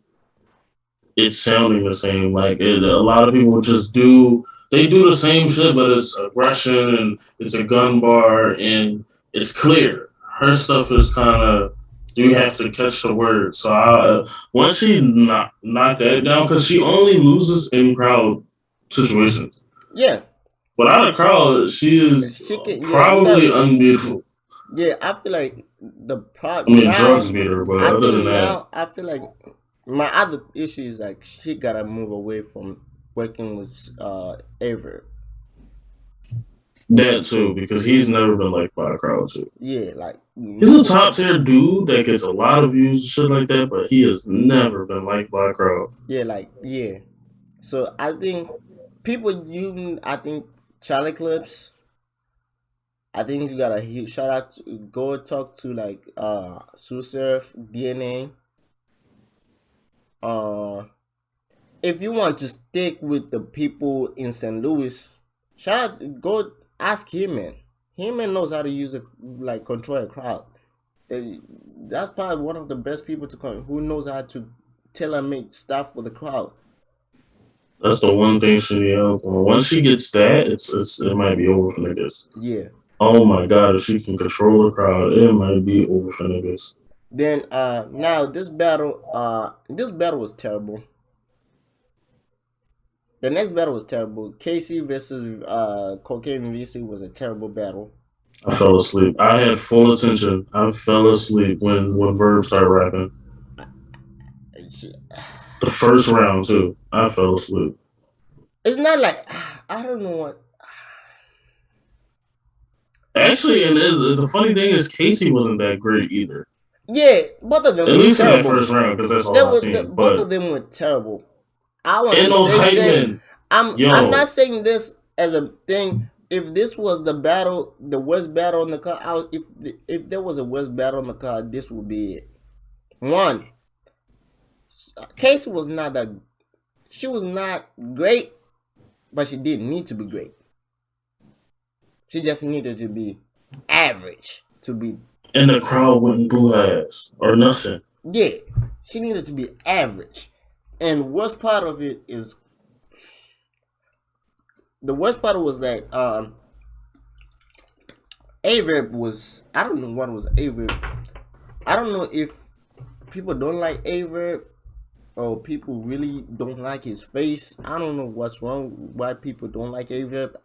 it sounding the same. A lot of people just do the same shit, but it's aggression and it's a gun bar and it's clear. Her stuff is kind of you yeah. have to catch the word. So once she knocked that down, because she only loses in crowd situations. Yeah. Without a crowd, she is She can yeah, you probably gotta unbeatable. yeah, I feel like the I part mean, drugs now beat her, but I other think than that, now I feel like my other issue is like she gotta move away from working with Aver. that too, because he's never been liked by a crowd too. Yeah, like He's a move. top tier dude that gets a lot of views and shit like that, but he has never been liked by a crowd. Yeah, like yeah. So I think people you I think Charlie Clips. I think you gotta shout out to, go talk to like Susurf DNA. Uh, if you want to stick with the people in St. Louis, shout out, go ask him man. Him man knows how to use a like control a crowd. Uh, That's probably one of the best people to come who knows how to tailor make stuff for the crowd. That's the one thing she need help on. Once she gets that, it might be over for niggas. Yeah. Oh my god, if she can control the crowd, it might be over for niggas. Then now this battle was terrible. The next battle was terrible. Casey versus Cocaine VC was a terrible battle. I fell asleep. I had full attention. I fell asleep when Verb started rapping. The first round too. I fell asleep. It's not like I don't know what. Actually, and the funny thing is, Casey wasn't that great either. Yeah, both of them At were least terrible. in that first round, because that's all I seen. Both of them were terrible. I want and to those say hype this. men. I'm not saying this as a thing. If this was the battle, the worst battle on the card, if there was a worst battle on the card, this would be it. One, Casey was not that. She was not great, but she didn't need to be great. She just needed to be average to be. And the crowd wouldn't boo her ass or nothing. Yeah, she needed to be average. And worst part of it is the worst part was that Averb was, I don't know what was Averb. I don't know if people don't like Averb or people really don't like his face. I don't know what's wrong, why people don't like Averb.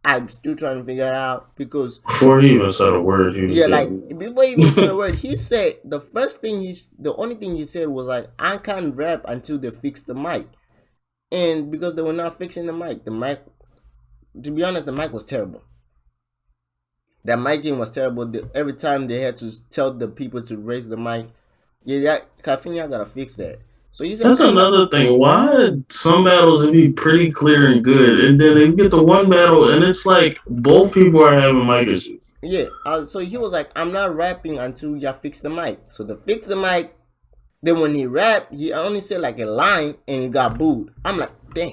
I'm still trying to figure it out because before he even said a word, before he even said a word, he said the only thing he said was like, I can't rap until they fix the mic. And because they were not fixing the mic, to be honest, the mic was terrible. That miking was terrible. Every time they had to tell the people to raise the mic, Caffeine, I gotta fix that. So he said, that's another thing. Why some battles be pretty clear and good, and then they get the one battle and it's like both people are having mic issues. Yeah. So he was like, I'm not rapping until y'all fix the mic. So they fix the mic. Then when he rapped, he only said like a line and he got booed. I'm like, damn.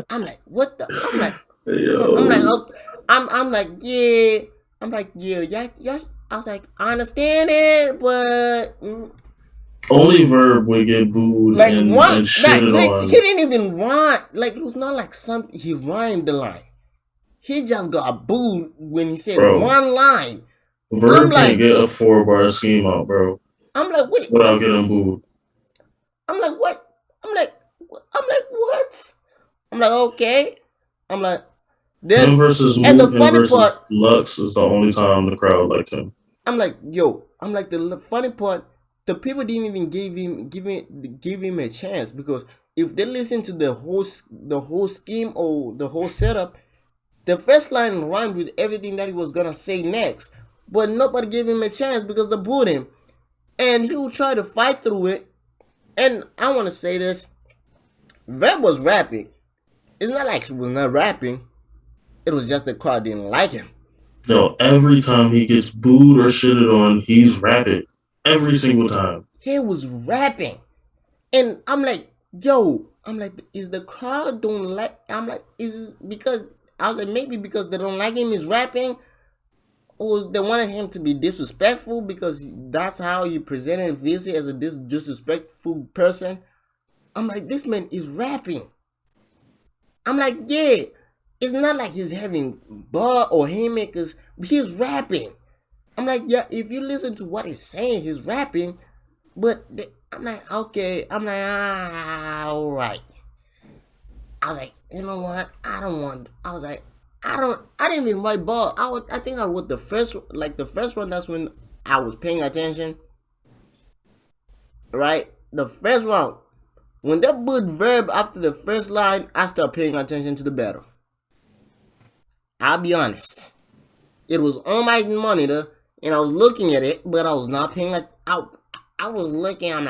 I'm like, what the? I'm like, yo. I'm like, okay. I'm like, yeah. I'm like, yeah. I was like, I understand it, but only Verb would get booed like and shitted on. He didn't even rhyme. Like it was not like something. He rhymed the line. He just got booed when he said one line. Verb can't get a 4-bar scheme out, bro. I'm like, wait. Without getting booed. I'm like, what? I'm like, what? I'm like, okay. I'm like, then him versus Moot and the funny versus part, Lux is the only time the crowd liked him. I'm like, yo. I'm like, the funny part, the people didn't even give him a chance, because if they listen to the whole scheme or the whole setup, the first line rhymed with everything that he was gonna say next, but nobody gave him a chance because they booed him, and he would try to fight through it. And I want to say this: Verb was rapping. It's not like he was not rapping. It was just the crowd didn't like him. No, every time he gets booed or shitted on, he's rapping. Every single time. He was rapping. And I'm like, yo, is the crowd don't like, I'm like, is it because, I was like, maybe because they don't like him, he's rapping, or they wanted him to be disrespectful because that's how he presented Vixen as a disrespectful person. I'm like, this man is rapping. I'm like, yeah, it's not like he's having bar or haymakers, he's rapping. I'm like, yeah, if you listen to what he's saying, he's rapping, but I'm like, okay, I'm like, all right. I was like, you know what? I didn't even write ball. I think I wrote the first one. That's when I was paying attention. Right? The first one. When they put Verb after the first line, I started paying attention to the battle. I'll be honest. It was on my monitor, and I was looking at it, but I was not paying attention. I was looking, I'm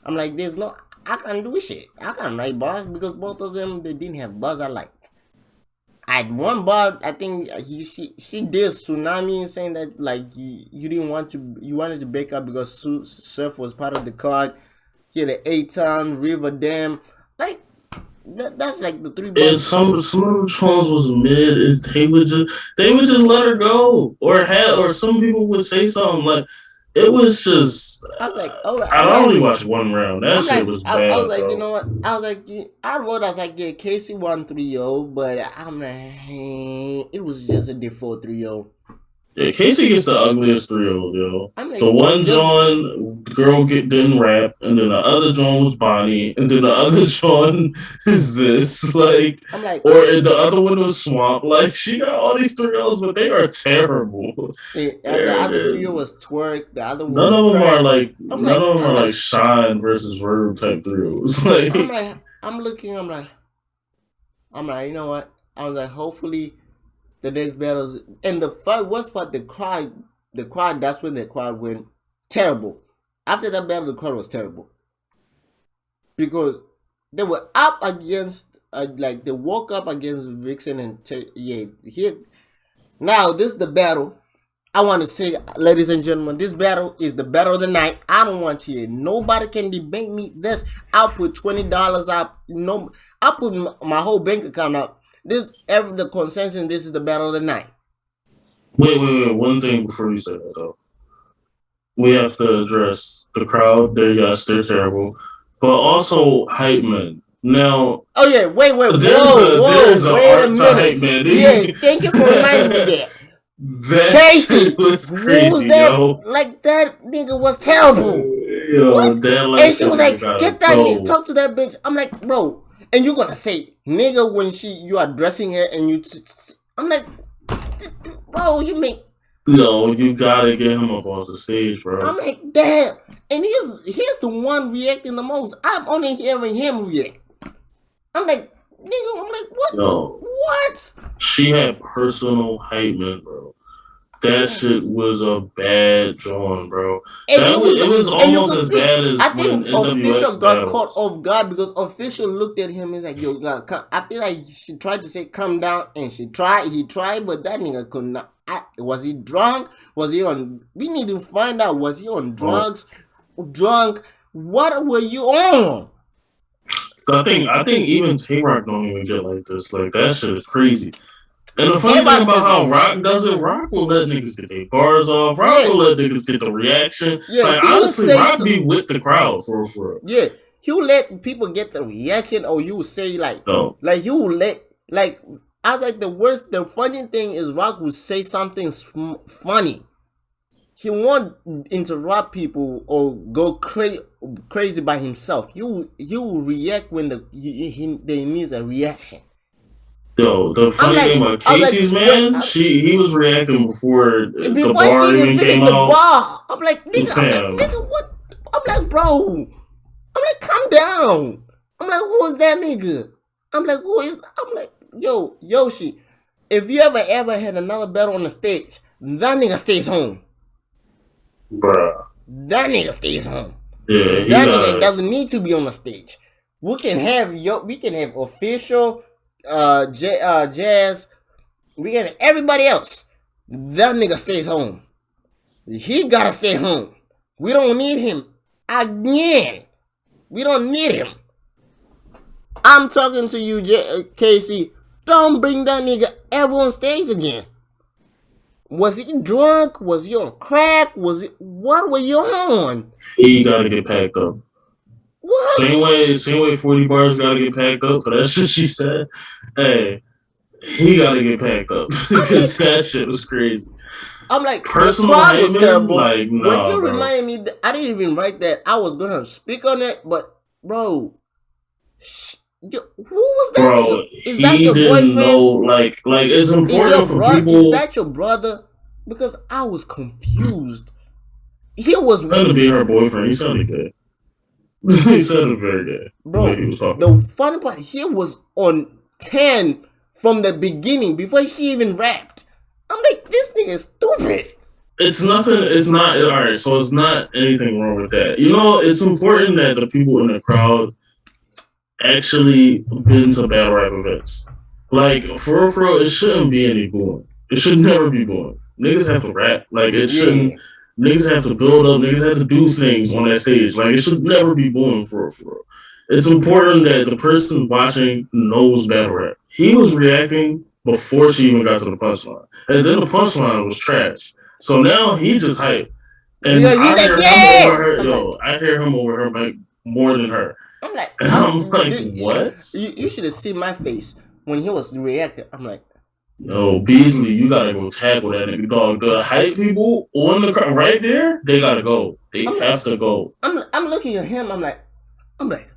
like, there's no, I can't do shit. I can't write bars because both of them, they didn't have bars I liked. I had one bar, I think she did Tsunami, saying that like you didn't want to, you wanted to back up because Surf was part of the card. He had an 8-ton, River Dam, like that's like the 3 bars. And some of the songs was mid, and they would just let her go, or some people would say something like, it was just. I was like, oh, I I'm like, only watched one round. That shit was I was bad, like, you bro. know what? I was like, I was like, yeah, Casey won 3-0, but I'm like, it was just a default 3-0. Yeah, Casey gets the ugliest thrills, yo. I'm The like, one just, John girl didn't rap, and then the other John was Bonnie, and then the other John is this, like, I'm like, or the other one was Swamp. Like, she got all these thrills, but they are terrible. the other They're 3-0 was twerk, the other one none was of them are crack. like none of them are like Shine versus Verb type thrills. Like, I'm looking, I'm like, you know what? I was like, hopefully the next battles, and the worst part, the crowd, that's when the crowd went terrible. After that battle, the crowd was terrible because they were up against, like they woke up against Vixen and yeah. Here now, this is the battle. I want to say, ladies and gentlemen, this battle is the battle of the night. I don't want you. Nobody can debate me. This, I'll put $20 up. No, I'll put my whole bank account up. This, the consensus. This is the battle of the night. wait. One thing before you say that though, we have to address the crowd. They yes, they're terrible, but also hype men. Now, Oh yeah, wait, there's a wait a art to minute. hype man. Yeah, thank you for reminding me that. That shit Casey, was who's crazy, that? yo. Like that nigga was terrible. Yo, What? that light And she was skinned nigga like, gotta get that nigga, go. talk to that bitch. I'm like, bro, and you gonna say nigga when you are dressing her and I'm like, bro, you make. No, you gotta get him up on the stage, bro. I'm like, damn. And he's the one reacting the most. I'm only hearing him react. I'm like, nigga, I'm like, what? No, What? she had personal hype, man, bro. That shit was a bad drawing, bro. And it was It was and you almost could as see. bad I as when think official NWX got caught battles. off guard because official looked at him and was like, "Yo, you gotta come." I feel like she tried to say, "Come down," and she tried. He tried, but that nigga could not. Was he drunk? Was he on? We need to find out. Was he on Oh, drugs? Drunk? What were you on? so I think even Tay Rock don't even get like this. Like that shit is crazy. And the funny thing J-Rock about how doesn't. Rock does it, Rock will let niggas get their bars off. Rock Yeah, will let niggas get the reaction. yeah. Like He will honestly, say Rock so. be with the crowd for real. Yeah, you let people get the reaction, or you say No, like you let like. I was like the worst. The funny thing is, Rock would say something funny. He won't interrupt people or go crazy by himself. You will react when they needs a reaction. yo, the I'm funny like, thing about I was like, Casey's man, he was reacting before the before she bar even even finished came the out. bar, I'm like, Fam, nigga, what? I'm like, bro. I'm like, calm down. I'm like, who is that nigga? I'm like, who is? I'm like, yo, Yoshi. If you ever had another battle on the stage, that nigga stays home. bruh. That nigga stays home. Yeah, he That nigga got doesn't need to be on the stage. We can have official, jazz. We can have everybody else. That nigga stays home. He gotta stay home. We don't need him again. We don't need him. I'm talking to you, Casey. Don't bring that nigga ever on stage again. Was he drunk? Was he on crack? What were you on? he got to get packed up. What? Same way 40 bars got to get packed up for that shit she said. Hey, he got to get packed up I'm because like, that shit was crazy. the Personal crowd was hype man, terrible. like When nah, you bro. reminded me, I didn't even write that. I was gonna speak on it, but bro, who was that nigga? Bro, Is that he your didn't know. boyfriend? Like it's Is your important for bro? Is people. that your brother? Because I was confused. He was, Trying to be her boyfriend. He sounded good. He sounded very good the way he bro. was talking. The funny part, he was on 10 from the beginning before she even rapped. I'm like, this nigga is stupid. It's nothing. It's not all right. So it's not anything wrong with that. You know, it's important that the people in the crowd actually been to battle rap events. Like for real, it shouldn't be any booing. It should never be booing. Niggas have to rap. Like it shouldn't. Yeah, Niggas have to build up. Niggas have to do things on that stage. Like it should never be booing for real. For real. It's important that the person watching knows battle rap. He was reacting before she even got to the punchline, and then the punchline was trash. So now he just hyped. And Because he's I like, hear him over yeah. her. I'm like, Yo, I hear him over her like more than her. I'm like, And I'm like, what? you should have seen my face when he was reacting. I'm like, No, Beasley, you gotta go tackle that nigga, dog. The hype people on the crowd right there, they gotta go. They I'm like, have to go. I'm looking at him. I'm like, I'm like,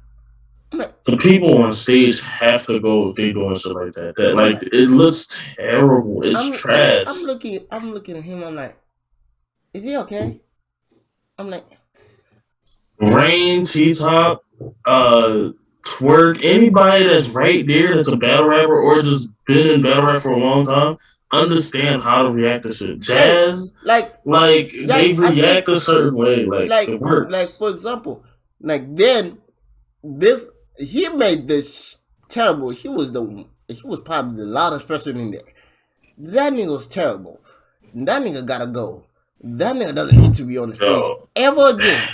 The people on stage have to go if they doing shit like that. That I'm like like, it looks terrible. It's trash. I'm looking at him. I'm like, is he okay? I'm like, Rain, T Top, Twerk, anybody that's right there that's a battle rapper or just been in battle rap for a long time, understand how to react to shit. hey, Jazz, like they I think react a certain way. Like it like works. for example, like then this he made this terrible. He was probably the loudest person in there. That nigga was terrible. That nigga gotta go. That nigga doesn't need to be on the stage Yo, ever again.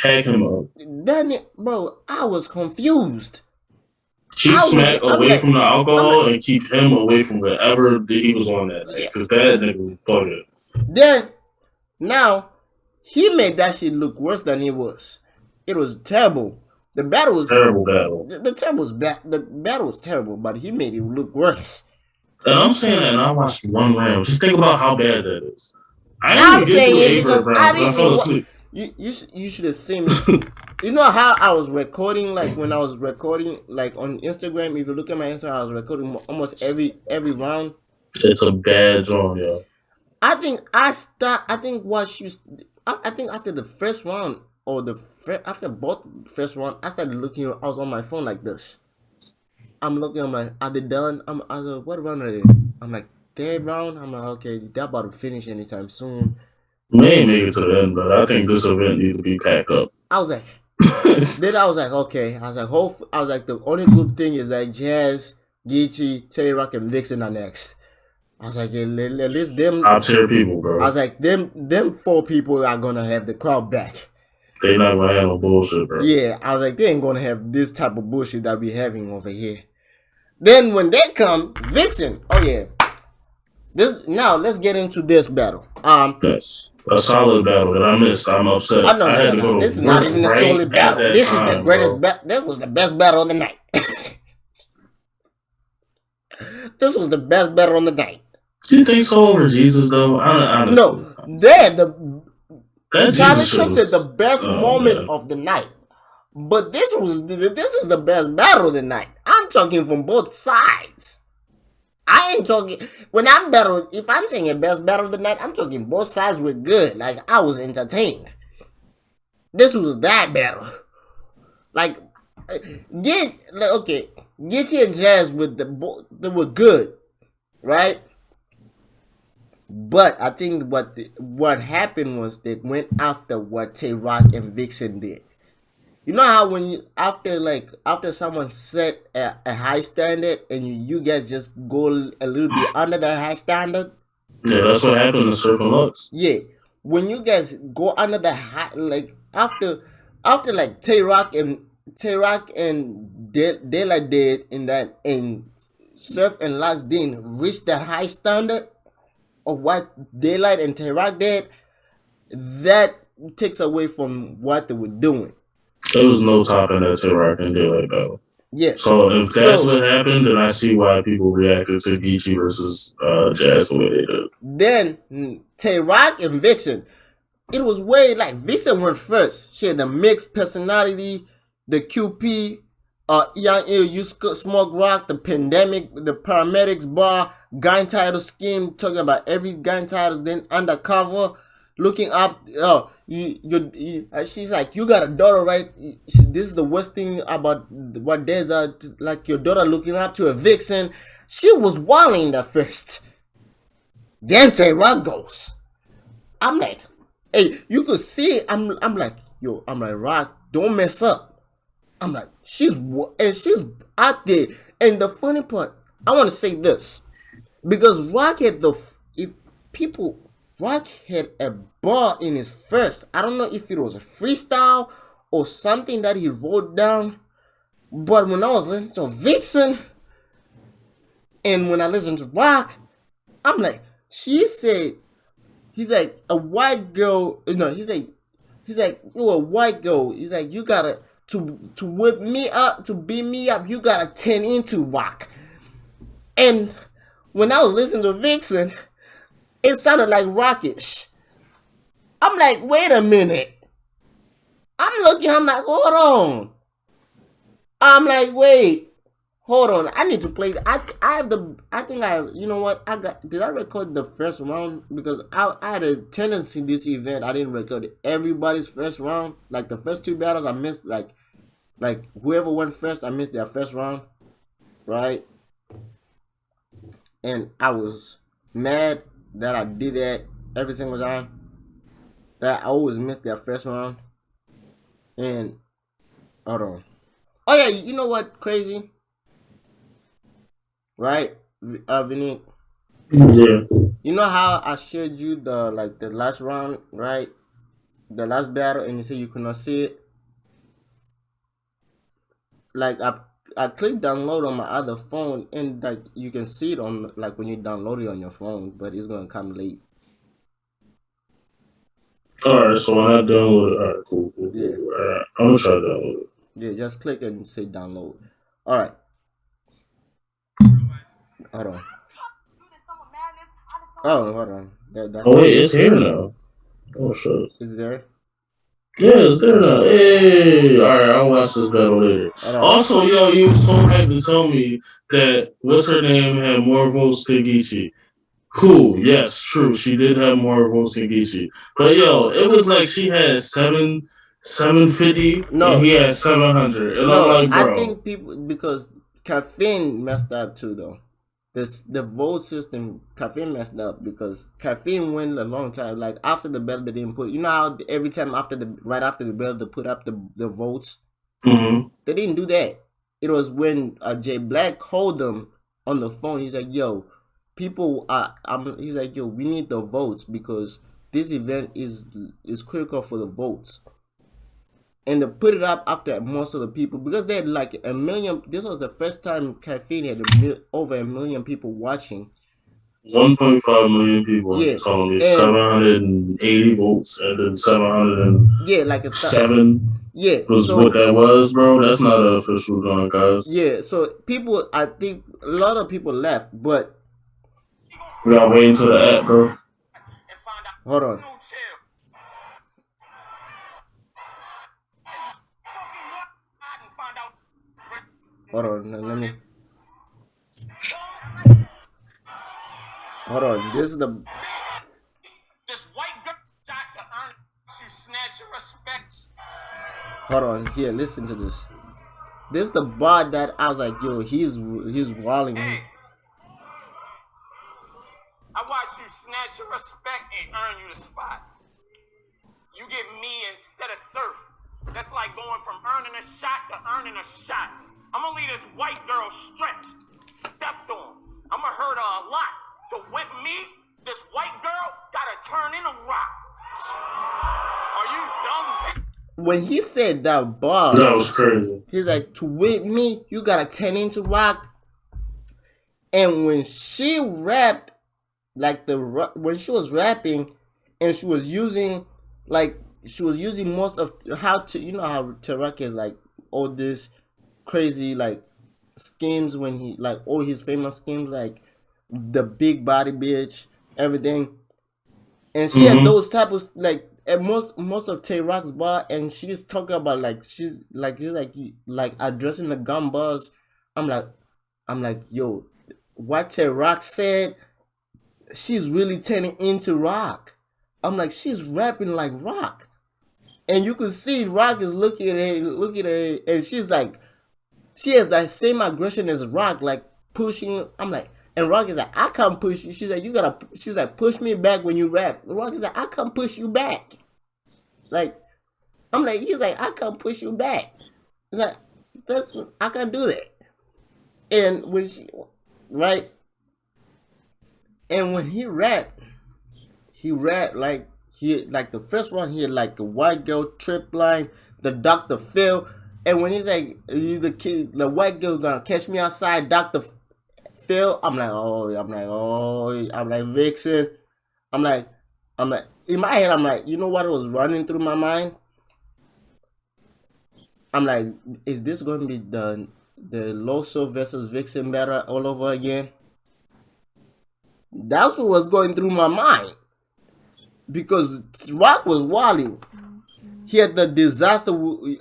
pack him up. That nigga, bro, I was confused. Keep Smack I'm away like, from the I'm like, alcohol and keep him away from whatever that he was on that night. yeah. Because that nigga was bugging. Then now he made that shit look worse than it was. It was terrible. The battle was Terrible battle. the battle was bad. The battle was terrible, but he made it look worse. And I'm saying that and I watched one round. Just think about how bad that is. I didn't I'm even get saying through it A for a because I round because I didn't fell even. asleep. You should have seen me. You know how I was recording, like when I was recording, like on Instagram. If you look at my Instagram, I was recording almost every round. It's a bad drawing, yo. I think I start. I think what you. I think after the first round or after both first round, I started looking. I was on my phone like this. I'm looking. I'm like, are they done? I was like, what round are they? I'm like, third round. I'm like, okay, they're about to finish anytime soon. May ain't make it to the end, but I think this event need to be packed up. I was like, then I was like, okay. I was like, the only good thing is like Jazz, Geechi, Terry Rock, and Vixen are next. I was like, yeah, at least them. Top tier people, bro. I was like, them four people are gonna have the crowd back. They not gonna handle bullshit, bro. Yeah, I was like, they ain't gonna have this type of bullshit that we having over here. Then when they come, Vixen. Oh yeah. Now let's get into this battle. Yes. A solid battle that I missed. I'm upset. I know, I had to no. go This to is not work even a right solid battle. at that This time, is the greatest bro. This was the best battle of the night. This was the best battle on the night. Do you think so over Jesus though? Honestly, No, that Charlie Jesus shit Clips said the was. best Oh moment man. of the night. But this is the best battle of the night. I'm talking from both sides. I ain't talking when I'm battle. If I'm saying a best battle of the night, I'm talking both sides were good. Like I was entertained. This was that battle. Like okay, Geechi and Jazz they were good, right? But I think what happened was they went after what Tay Rock and Vixen did. You know how when after someone set a high standard and you guys just go a little bit under that high standard? Yeah, that's what happened to Circle Lux. Yeah. When you guys go under the high, like after like Tay Rock and Daylight did in that, and Surf and Lux didn't reach that high standard of what Daylight and Tay Rock did, that takes away from what they were doing. There was no topping that T-Rock and Daylight battle. Yes. So if that's what happened, then I see why people reacted to Geechi versus Jazz the way they did. Then Tay Rock and Vixen, it was way like Vixen went first. She had the mixed personality, the QP, Young Ill, You Smoke Rock, the pandemic, the paramedics bar, gun title scheme, talking about every gun title, then undercover, looking up. She's like, you got a daughter, right? This is the worst thing about what there's like your daughter looking up to a Vixen. She was wilding at first. Then Tay Rock goes. I'm like, hey, you could see. I'm like, yo, I'm like, Rock, don't mess up. I'm like, she's out there. And the funny part, I want to say this, because Rock had Rock had a bar in his first. I don't know if it was a freestyle or something that he wrote down. But when I was listening to Vixen and when I listened to Rock, I'm like, she said He's like a white girl. No, he's like you a white girl. He's like you gotta to whip me up to beat me up. You gotta turn into rock. And when I was listening to Vixen, it sounded like rockish. I'm like, wait a minute. I'm looking. I'm like, hold on. I'm like, wait. Hold on, I need to play. I have the. I think I. You know what? I got. Did I record the first round? Because I had a tendency in this event. I didn't record everybody's first round. Like the first two battles, I missed. Like whoever went first, I missed their first round, right? And I was mad that I did that every single time. That I always missed their first round. And hold on. Oh yeah, you know what? Crazy, right? Vinique. Yeah. You know how I showed you the last round, right? The last battle, and you say you could not see it. Like I clicked download on my other phone, and like you can see it on like when you download it on your phone, but it's gonna come late. Alright, so when I download it, alright, cool. Yeah, Alright, I'm gonna try to download it. yeah. Just click and say download. All right, hold on. Oh, hold on. That's Oh wait, it's here now. Oh shit. it's there. Yeah, it's there now. Hey, alright, I'll watch this battle later. Hold on. Also, yo, you was so hyped to tell me that what's her name had more votes than Geechi. Cool, yes, true. She did have more votes than Geechi. But yo, it was like she had 750 and No, he had 700. And I'm no. like, I bro. think people because caffeine messed up too, though. The vote system caffeine messed up because caffeine went a long time. Like after the bell, they didn't put. You know how every time after the right after the bell, they put up the votes. Mm-hmm. They didn't do that. It was when Jay Black called them on the phone. He's like, "Yo, people are." He's like, "Yo, we need the votes because this event is critical for the votes." And they put it up after most of the people because they had like a million. This was the first time caffeine had over a million people watching. 1.5 million people Yeah, telling me and 780 votes and then 707 yeah, like yeah. was what So that was, bro. That's not an official done, guys. yeah, so people, I think a lot of people left, but We gotta wait until the app, bro. hold on. Hold on, let me. Hold on, this is the. This white girl shot to earn she snatch your respect. Hold on, here, listen to this. This is the bot that I was like, yo, he's walling. Hey, I watch you snatch your respect and earn you the spot. You get me instead of surf. That's like going from earning a shot to earning a shot. I'm gonna leave this white girl stretched, stepped on. I'm gonna hurt her a lot. To whip me, this white girl gotta turn into rock. Are you dumb? When he said that bar, That was crazy. He's like, to whip me, you gotta turn into rock. And when she rapped, like when she was rapping, and she was using most of how to, you know how Tarak is like all this crazy like schemes when he like all his famous schemes like the big body bitch, everything. And she had those type of like at most of Tay Rock's bar, and she's talking about like he's like addressing the gun bars. I'm like, yo, what Tay Rock said, she's really turning into Rock. I'm like, she's rapping like Rock, and you can see Rock is looking at her, and she's like, she has that same aggression as Rock, like pushing. I'm like. And Rock is like, I can't push you. She's like, she's like, push me back when you rap. Rock is like, I can't push you back. Like, I'm like, he's like, I can't push you back. He's like, I can't do that. And when right? And when he rapped like, the first one, he had like a white girl trip line, the Dr. Phil. And when he's like, the white girl gonna catch me outside, Dr. Phil, I'm like Vixen. I'm like, I'm like, in my head, I'm like, you know what was running through my mind? I'm like, is this going to be the Loso versus Vixen battle all over again? That's what was going through my mind because Rock was wilding. He had the disaster.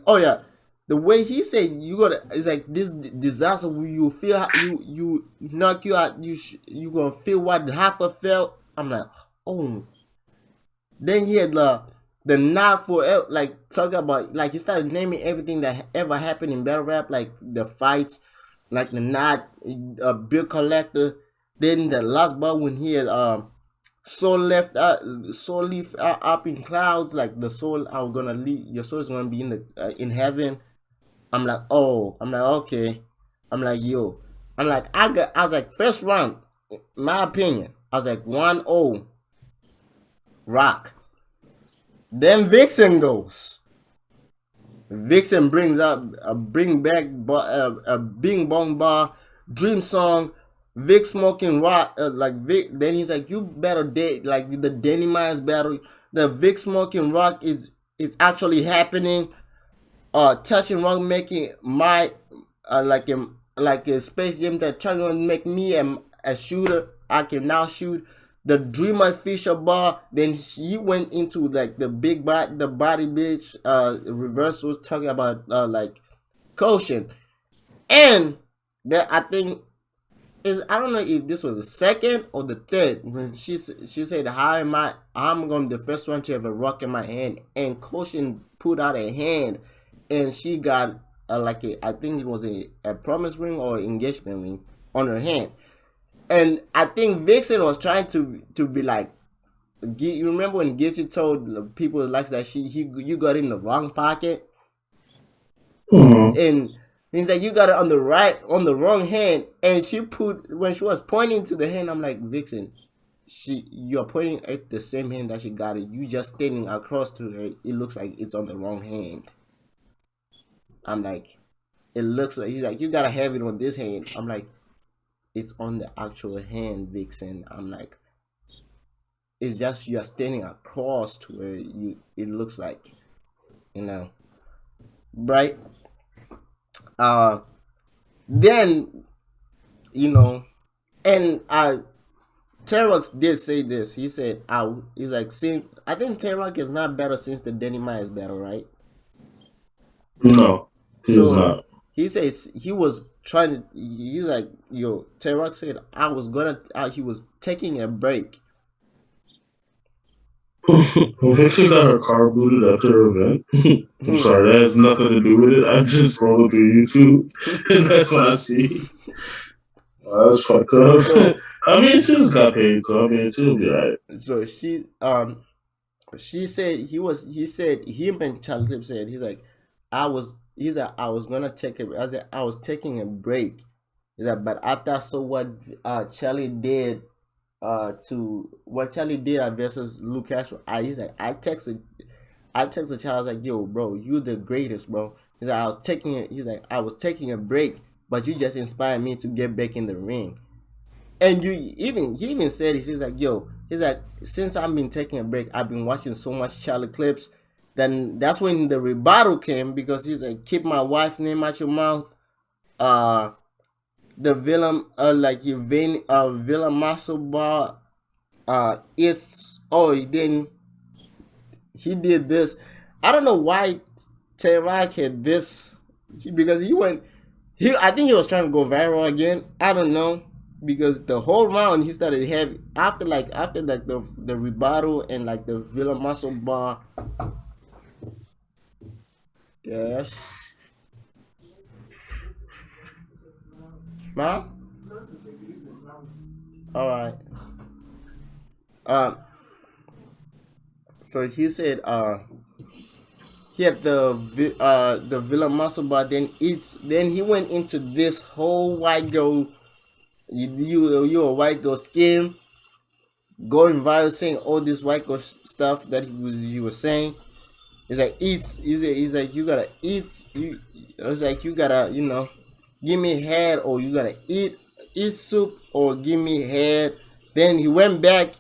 Oh yeah, the way he said you gotta, it's like this disaster where you feel you knock you out. You gonna feel what half a felt. I'm like, oh. Then he had the not for like talk about like he started naming everything that ever happened in battle rap, like the fights, like the not bill collector. Then the last part when he had soul left soul leave up in clouds, like the soul I'm gonna leave, your soul is gonna be in heaven. I'm like, oh, I'm like, okay. I'm like, yo, I'm like, I was like, first round, my opinion, I was like 1-0 Rock. Then Vixen goes. Vixen brings up a bring back a Bing Bong Bar Dream Song. Vic smoking rock like Vic. Then he's like, you better date like the Danny Myers battle. The Vic smoking rock is it's actually happening. Touching rock making my like a space gym that trying to make me a shooter. I can now shoot the Dreamer Fisher bar. Then he went into like the body bitch reversals talking about like caution. And that I think is I don't know if this was the second or the third when she said how am I'm gonna be the first one to have a rock in my hand, and caution put out a hand and she got like I think it was a promise ring or engagement ring on her hand. And I think Vixen was trying to be like, you remember when Geechi told people like that you got it in the wrong pocket, Mhm. and he's like you got it on the wrong hand, and she put when she was pointing to the hand, I'm like Vixen, you're pointing at the same hand that she got it. You just standing across to her. It looks like it's on the wrong hand. I'm like, it looks like he's like you gotta have it on this hand. I'm like, it's on the actual hand, Vixen. I'm like, it's just you're standing across to where you it looks like, you know, right? Uh, then you know, and Terox did say this. He said, he's like, since I think Terox is not better since the Danny Myers battle, right? No, he's So not. he says he was trying to. He's like, yo, Terox said I was gonna. He was taking a break. Vixen got her car booted after her event. I'm sorry, that has nothing to do with it. I'm just scrolling through YouTube, and that's what I see. That's fucked up. so I mean, she just got paid, so I mean, she'll be alright. so she said he said him and Charlie Clip said he's like I was gonna take a I said I was taking a break. He's like, but after I saw what Charlie did to what Charlie did at versus Luke Castro, he's like I texted Charlie, I was like, yo, bro, you the greatest, bro. He's like he's like I was taking a break, but you just inspired me to get back in the ring. And he even said it. He's like, yo, he's like, since I've been taking a break, I've been watching so much Charlie clips. Then that's when the rebuttal came because he's like, keep my wife's name out your mouth. Uh, the villain, like your vein, villain muscle bar, is then he did this. I don't know why Tayrak had this because he went. I think he was trying to go viral again. I don't know because the whole round he started having after like the rebuttal and like the Villa Muscle bar. Yes, ma. All right. Um. So he said he had the Villa Muscle bar. Then he went into this whole white girl. You a white girl scheme going viral saying all this white girl stuff that he was saying. It's like eats. He's like you gotta eat. It's like you gotta give me head or you gotta eat soup or give me head. Then he went back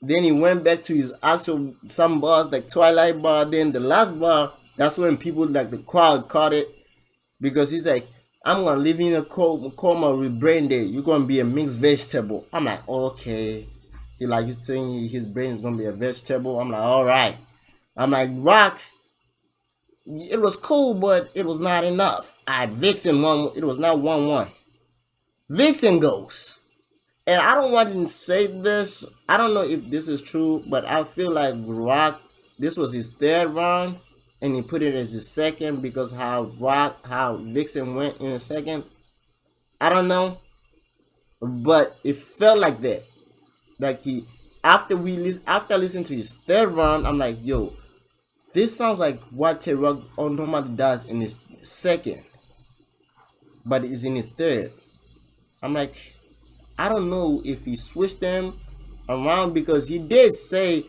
Then he went back to his actual some bars like Twilight bar. Then the last bar, that's when people like the crowd caught it because he's like, I'm gonna live in a coma with brain dead. You're gonna be a mixed vegetable. I'm like, okay. He like he's saying his brain is gonna be a vegetable. I'm like, all right. I'm like, Rock. It was cool, but it was not enough. I had Vixen one. It was not 1-1. Vixen goes. And I don't want to say this. I don't know if this is true, but I feel like Rock, this was his third round, and he put it as his second because how Vixen went in a second. I don't know, but it felt like that. Like he, after listening to his third round, I'm like, yo, this sounds like what Tay Rock normally does in his second, but it's in his third. I'm like, I don't know if he switched them around because he did say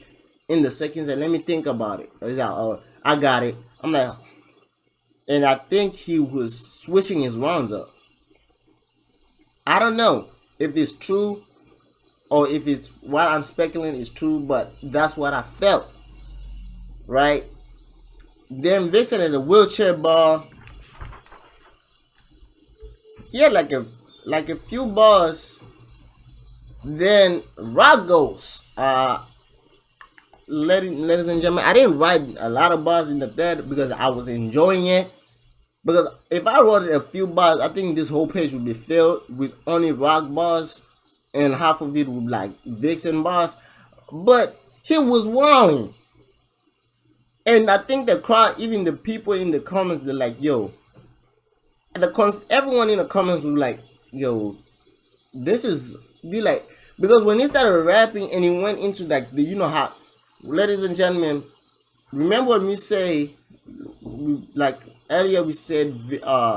in the second set, let me think about it. He's like, oh, I got it. I'm like, and I think he was switching his rounds up. I don't know if it's true or if it's what I'm speculating is true, but that's what I felt. Right? Then Vixen at the wheelchair bar, he had like a few bars. Then Rock goes. Ladies and gentlemen, I didn't write a lot of bars in the third because I was enjoying it. Because if I wrote a few bars, I think this whole page would be filled with only Rock bars, and half of it would be like Vixen bars. But he was wilding, and I think the crowd, even the people in the comments, they're like, "Yo," everyone in the comments was like, "Yo, this is be like," because when he started rapping and he went into like the how, ladies and gentlemen, remember when we say like earlier we said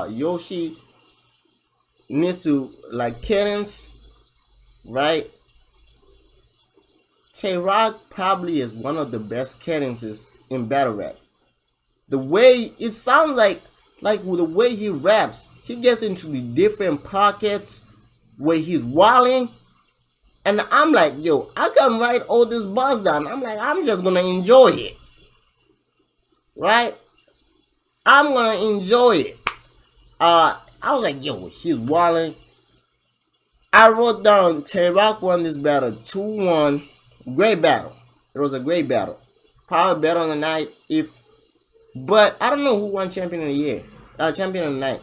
Yoshi needs to like cadence, right? Tay Rock probably is one of the best cadences in battle rap. The way it sounds like with the way he raps, he gets into the different pockets where he's walling. And I'm like, yo, I can write all this bars down. I'm like, I'm just gonna enjoy it. Right? I'm gonna enjoy it. I was like, yo, he's walling. I wrote down Tay Rock won this battle 2-1. Great battle. It was a great battle. Probably better on the night if but I don't know who won champion of the year. Champion of the night.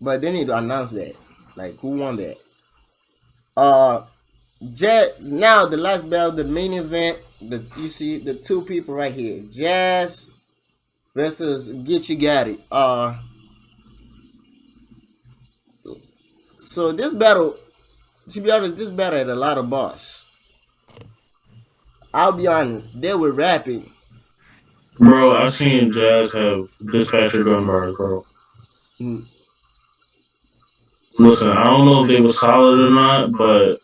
But they need to announce that. Like who won that? Now the last battle, the main event, you see the two people right here. Jazz versus Geechi. So this battle, to be honest, this battle had a lot of bars. I'll be honest, they were rapping. Bro, I seen Jazz have dispatcher gun bars, bro. Mm. Listen, I don't know if they were solid or not, but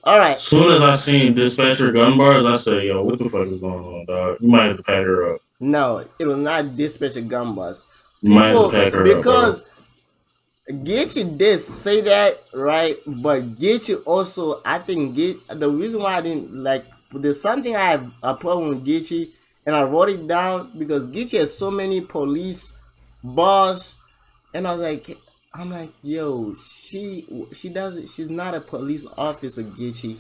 All right. soon as I seen dispatcher gun bars, I said, "Yo, what the fuck is going on, dog? You might have to pack her up. No, it was not dispatcher gun bars. You might have to People pack her up, bro." because Geechi did say that, right? But Geechi also, I think, the reason why I didn't like, there's something I have a problem with Geechi, and I wrote it down because Geechi has so many police bars, and I'm like, yo, she doesn't, she's not a police officer, Geechi.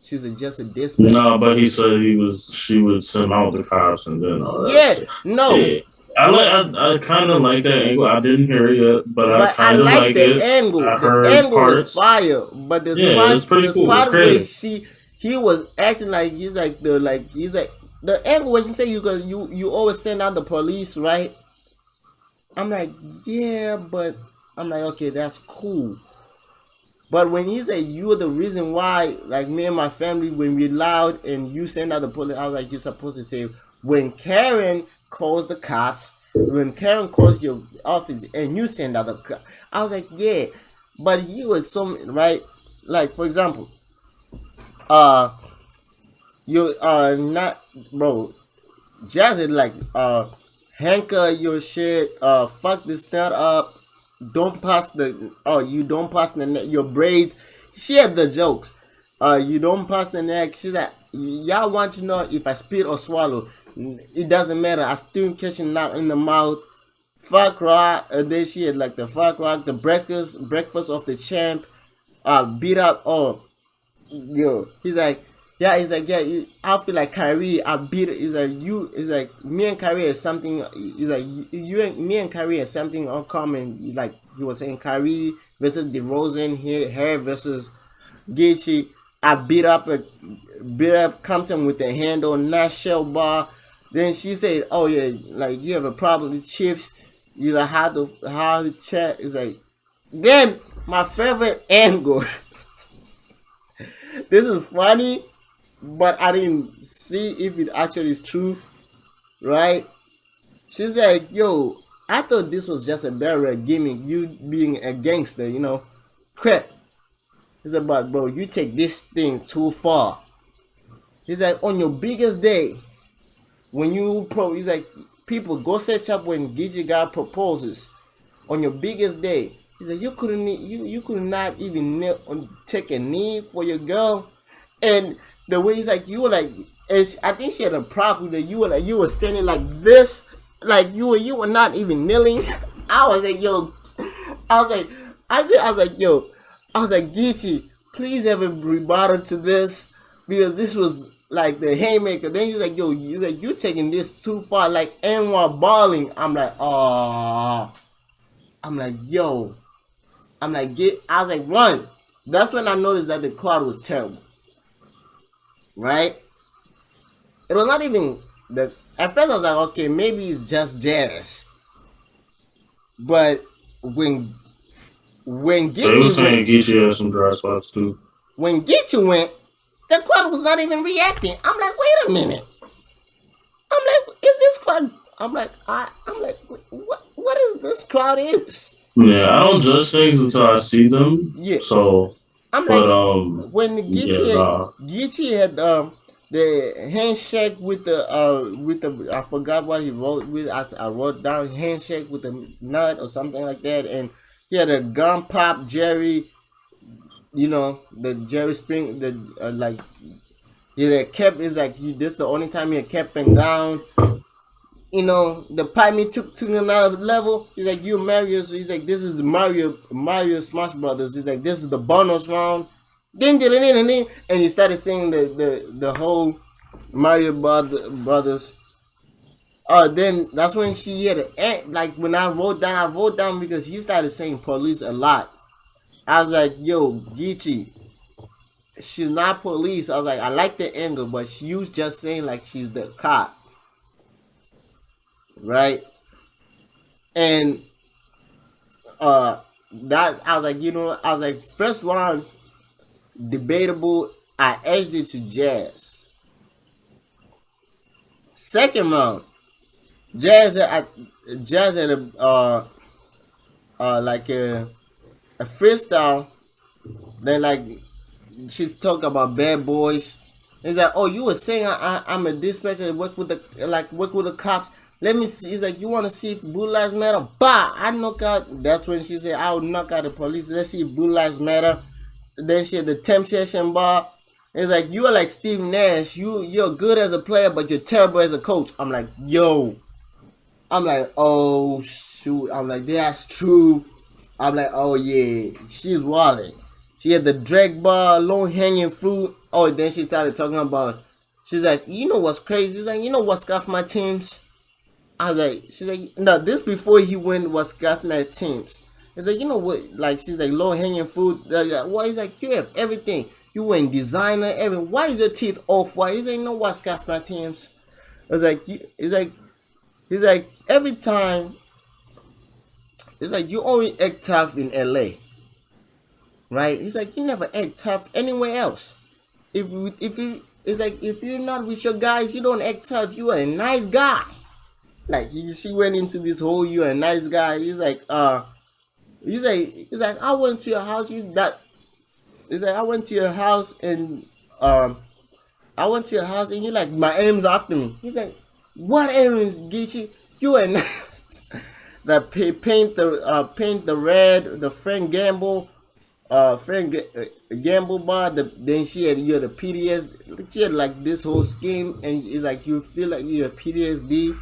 She's just a dispatcher. No, but he said she would send out the cops and then all that Yeah, shit. no, Yeah. I kind of like that angle. I didn't hear it yet, but I but I kind of like like the it. angle. I The heard angle was parts. fire, but Yeah, it's pretty this cool. It's part where creative. he was acting like he's like the angle when you say you always send out the police, right? I'm like, yeah, but I'm like, okay, that's cool. But when he said you're the reason why, like me and my family, when we loud and you send out the police, I was like, you're supposed to say when Karen calls the cops, when Karen calls your office and you send out the cops. I was like, yeah, but he was some right, like for example, uh, you are not, bro. Jazz is like, hanker your shit, fuck this stuff up. Don't pass the, oh, you don't pass your braids. She had the jokes. You don't pass the neck. She's like, y'all want to know if I spit or swallow. It doesn't matter. I still catching nut in the mouth. Fuck rock. And then she had like the fuck rock, the breakfast of the champ. Beat up. Oh, yo. He's like, yeah. He's like, yeah. I feel like Kyrie. I beat it. He's like, you. He's like, me and Kyrie is something. He's like, you and me and Kyrie is something uncommon. Like he was saying, Kyrie versus DeRozan here, her versus Geechi. I beat up Compton with the handle, not shell bar. Then she said, "Oh yeah, like you have a problem with chips. You know how to chat is like." Then my favorite angle. This is funny, but I didn't see if it actually is true, right? She's like, "Yo, I thought this was just a barrier gimmick. You being a gangster, you know, crap." It's about, bro, you take this thing too far. He's like, on your biggest day, when he's like, people go search up when Geechi God proposes on your biggest day. He's like, you could not even take a knee for your girl, and the way he's like, you were like, I think she had a problem that you were standing like this, like you were not even kneeling. I was like, yo, I was like, I was like, yo, I was like, Geechi, please have a rebuttal to this because this was like the haymaker. Then he's like, yo, he's like, you taking this too far, like Anwar balling. I'm like, oh, I'm like, yo, I'm like, get. I was like, one. That's when I noticed that the crowd was terrible, right? It was not even the. At first, I was like, okay, maybe it's just jazz, but when when They were Geechi went, saying Geechi has some dry spots too. when Geechi went, the crowd was not even reacting. I'm like, wait a minute. I'm like, is this crowd? I'm like, what is this crowd is? Yeah, I don't judge things until I see them. Yeah, So, I'm like, but when yeah, nah. Geechi had the handshake with the I forgot what he wrote with. I wrote down handshake with the nut or something like that, and he had a gun pop Jerry. You know the Jerry Spring the like he had kept is like this the only time he had kept him down. You know, the pipe me took to another level. He's like, you Mario. So he's like, this is Mario Smash Brothers. He's like, this is the bonus round. Ding, ding, ding, ding, ding. And he started singing the whole Mario Brothers. Then that's when she had like when I wrote down because he started saying police a lot. I was like, yo, Geechi, she's not police. I was like, I like the angle, but she was just saying like she's the cop, right? And that I was like, you know, I was like, first round debatable. I edged it to Jazz. Second round, Jazz had like a freestyle. Then like she's talking about bad boys. He's like, oh, you were saying I'm a dispatcher, work with the cops. Let me see. He's like, you want to see if Blue Lives Matter? Bah! I knock out. That's when she said, I'll knock out the police. Let's see if Blue Lives Matter. Then she had the temptation bar. It's like, you are like Steve Nash. You're good as a player, but you're terrible as a coach. I'm like, yo. I'm like, oh shoot. I'm like, that's true. I'm like, oh yeah, she's walling. She had the drag bar, low hanging fruit. Oh, then she started talking about. She's like, you know what's crazy? She's like, you know what scuffed my teams? I was like, she's like, no, this before he went was scuffed my teams. It's like, you know what? Like, she's like, low hanging fruit. Why? He's like, you have everything. You were in designer, everything. Why is your teeth off white? He's like, you know what scuffed my teams? I was like, he's like, every time. It's like you only act tough in LA, right? He's like you never act tough anywhere else. If you it's like if you're not with your guys, you don't act tough. You are a nice guy. Like she went into this whole you're a nice guy. He's like I went to your house. You that He's like I went to your house and um I went to your house and you like my enemies after me. He's like what enemies, Geechi? You are nice. That paint the red, the Frank Gamble. gamble bar. Then she had you had a PTS. She had like this whole scheme, and it's like you feel like you have PTSD.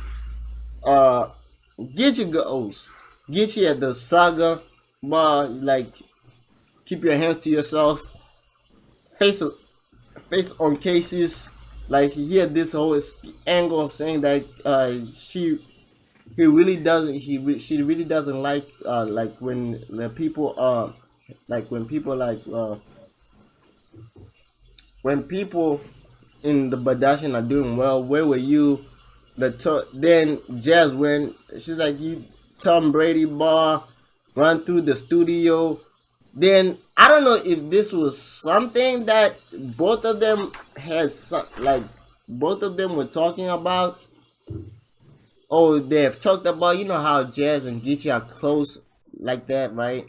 Uh, Geechi goes. Geechi at the saga bar. Like keep your hands to yourself. Face face on cases. Like he had this whole angle of saying that he really doesn't she really doesn't like when the people like when people in the Badashin are doing well. Where were you? Then Jazz when she's like you Tom Brady bar run through the studio. Then I don't know if this was something that both of them had like both of them were talking about. Oh, they have talked about, you know how Jazz and Geechi are close like that, right?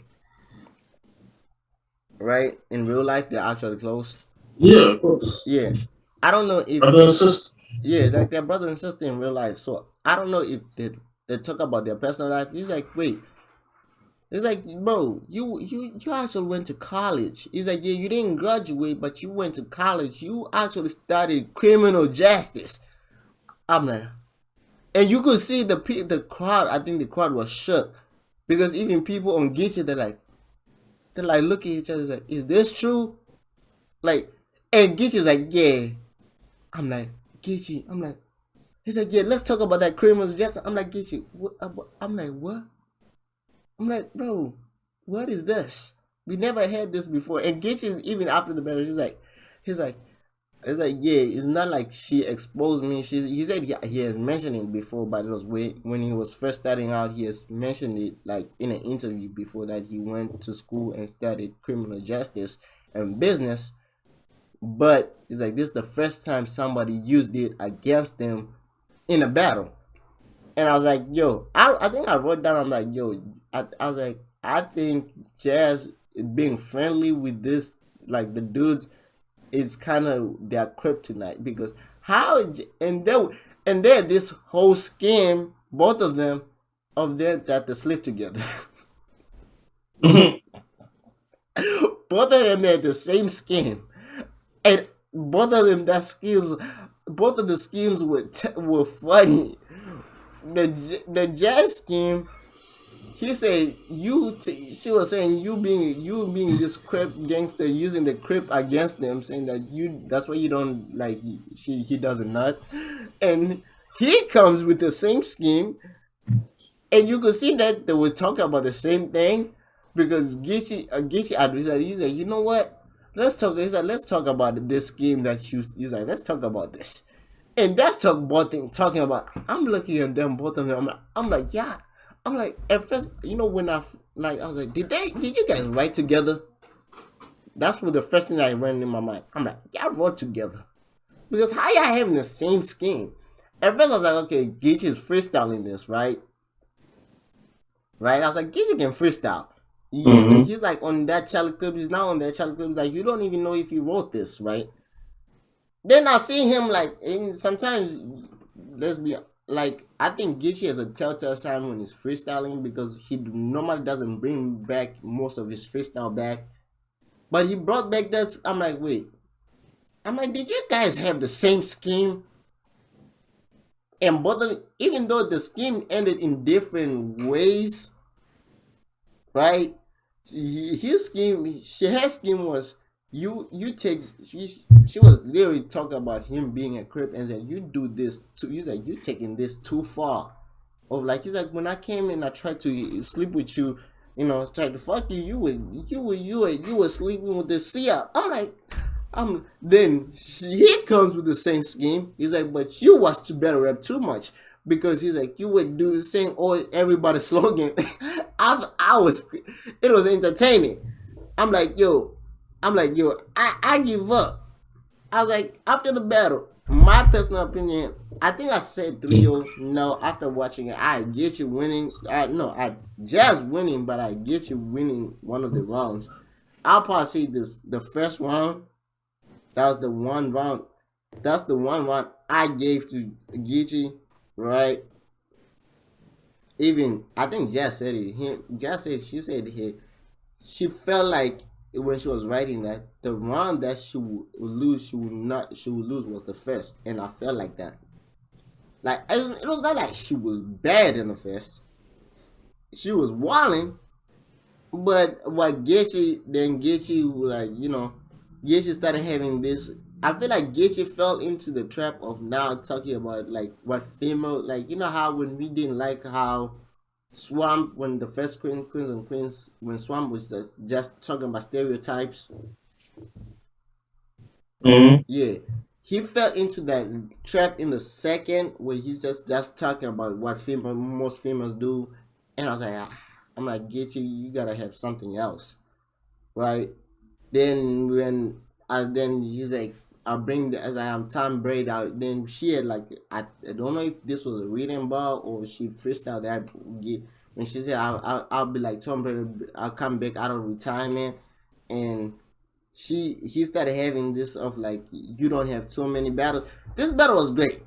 Right? In real life, they're actually close. Yeah, of course. Yeah. I don't know if Brother and sister. yeah, like they're brother and sister in real life. So I don't know if they talk about their personal life. He's like, wait. It's like, bro, you actually went to college. He's like, yeah, you didn't graduate, but you went to college. You actually studied criminal justice. I'm like, and you could see the crowd. I think the crowd was shook because even people on Geechi, they're like looking at each other like, is this true? Like, and Geechi's like, yeah. I'm like, Geechi. I'm like, he's like, yeah. Let's talk about that criminal justice. I'm like, Geechi. I'm like, what? I'm like, bro, what is this? We never had this before. And Geechi, even after the battle, he's like, it's like, yeah, it's not like she exposed me. He said he has mentioned it before, but it was way when he was first starting out. He has mentioned it like in an interview before that he went to school and studied criminal justice and business. But it's like this is the first time somebody used it against him in a battle. And I was like, yo, I think I wrote down. I'm like, yo, I was like, I think Jazz being friendly with this like the dudes is kind of their kryptonite because and then this whole scheme, both of them got to sleep together. Both of them had the same scheme, and both of them that schemes, both of the schemes were funny. The Jazz scheme, he said she was saying you being this crip gangster using the crip against them, saying that you that's why you don't like he doesn't nut, and he comes with the same scheme, and you could see that they were talking about the same thing because Geechi advised he's like, you know what, let's talk. He's like, let's talk about this scheme that you. He's like, let's talk about this. And that's talking about. I'm looking at them, both of them. I'm like, yeah. I'm like, at first, you know, when I was like, did you guys write together? That's what the first thing that ran in my mind. I'm like, y'all wrote together because how y'all having the same scheme? At first, I was like, okay, Geechi is freestyling this, right? Right? I was like, Geechi can freestyle. Mm-hmm. He's like on that Charlie Clip. He's now on that Charlie Clip. Like you don't even know if he wrote this, right? Then I see him like sometimes let's be like I think Geechi has a telltale sign when he's freestyling because he normally doesn't bring back most of his freestyle back. But he brought back that I'm like, wait. I'm like, did you guys have the same scheme? And both of even though the scheme ended in different ways, right? His scheme, her scheme was you take she was literally talking about him being a crip and said you do this too. He's like you taking this too far. Of like he's like when I came in, I tried to sleep with you, you know, tried to fuck you. You were sleeping with the Sia. I'm like, then he comes with the same scheme. He's like, but you watch too better rap too much because he's like you would do saying all everybody's slogan. I was it was entertaining. I'm like yo, I give up. I was like, after the battle, my personal opinion, I think I said 3-0. No, after watching it, I get you winning. No, I just winning, but I get you winning one of the rounds. I'll probably say this the first round, that was the one round. That's the one round I gave to Geechi, right? Even I think Jazz said it. Jazz said she said he she felt like when she was writing that, the round that she would lose, she would lose was the first, and I felt like that. Like it was not like she was bad in the first. She was walling, but what Geechi like Geechi started having this. I feel like Geechi fell into the trap of now talking about like what female, like how when we didn't like how Swamp, when the first Queens and Queens, when Swamp was just talking about stereotypes. Mm-hmm. Yeah, he fell into that trap in the second where he's just talking about what most females do, and I was like, I'm like, get you, you gotta have something else, right? Then when then he's like, I'll bring the as I am Tom Braid out. Then she had like I don't know if this was a reading ball or she freestyled that. When she said I'll be like Tom Brady, I'll come back out of retirement, and he started having this of like you don't have so many battles. This battle was great.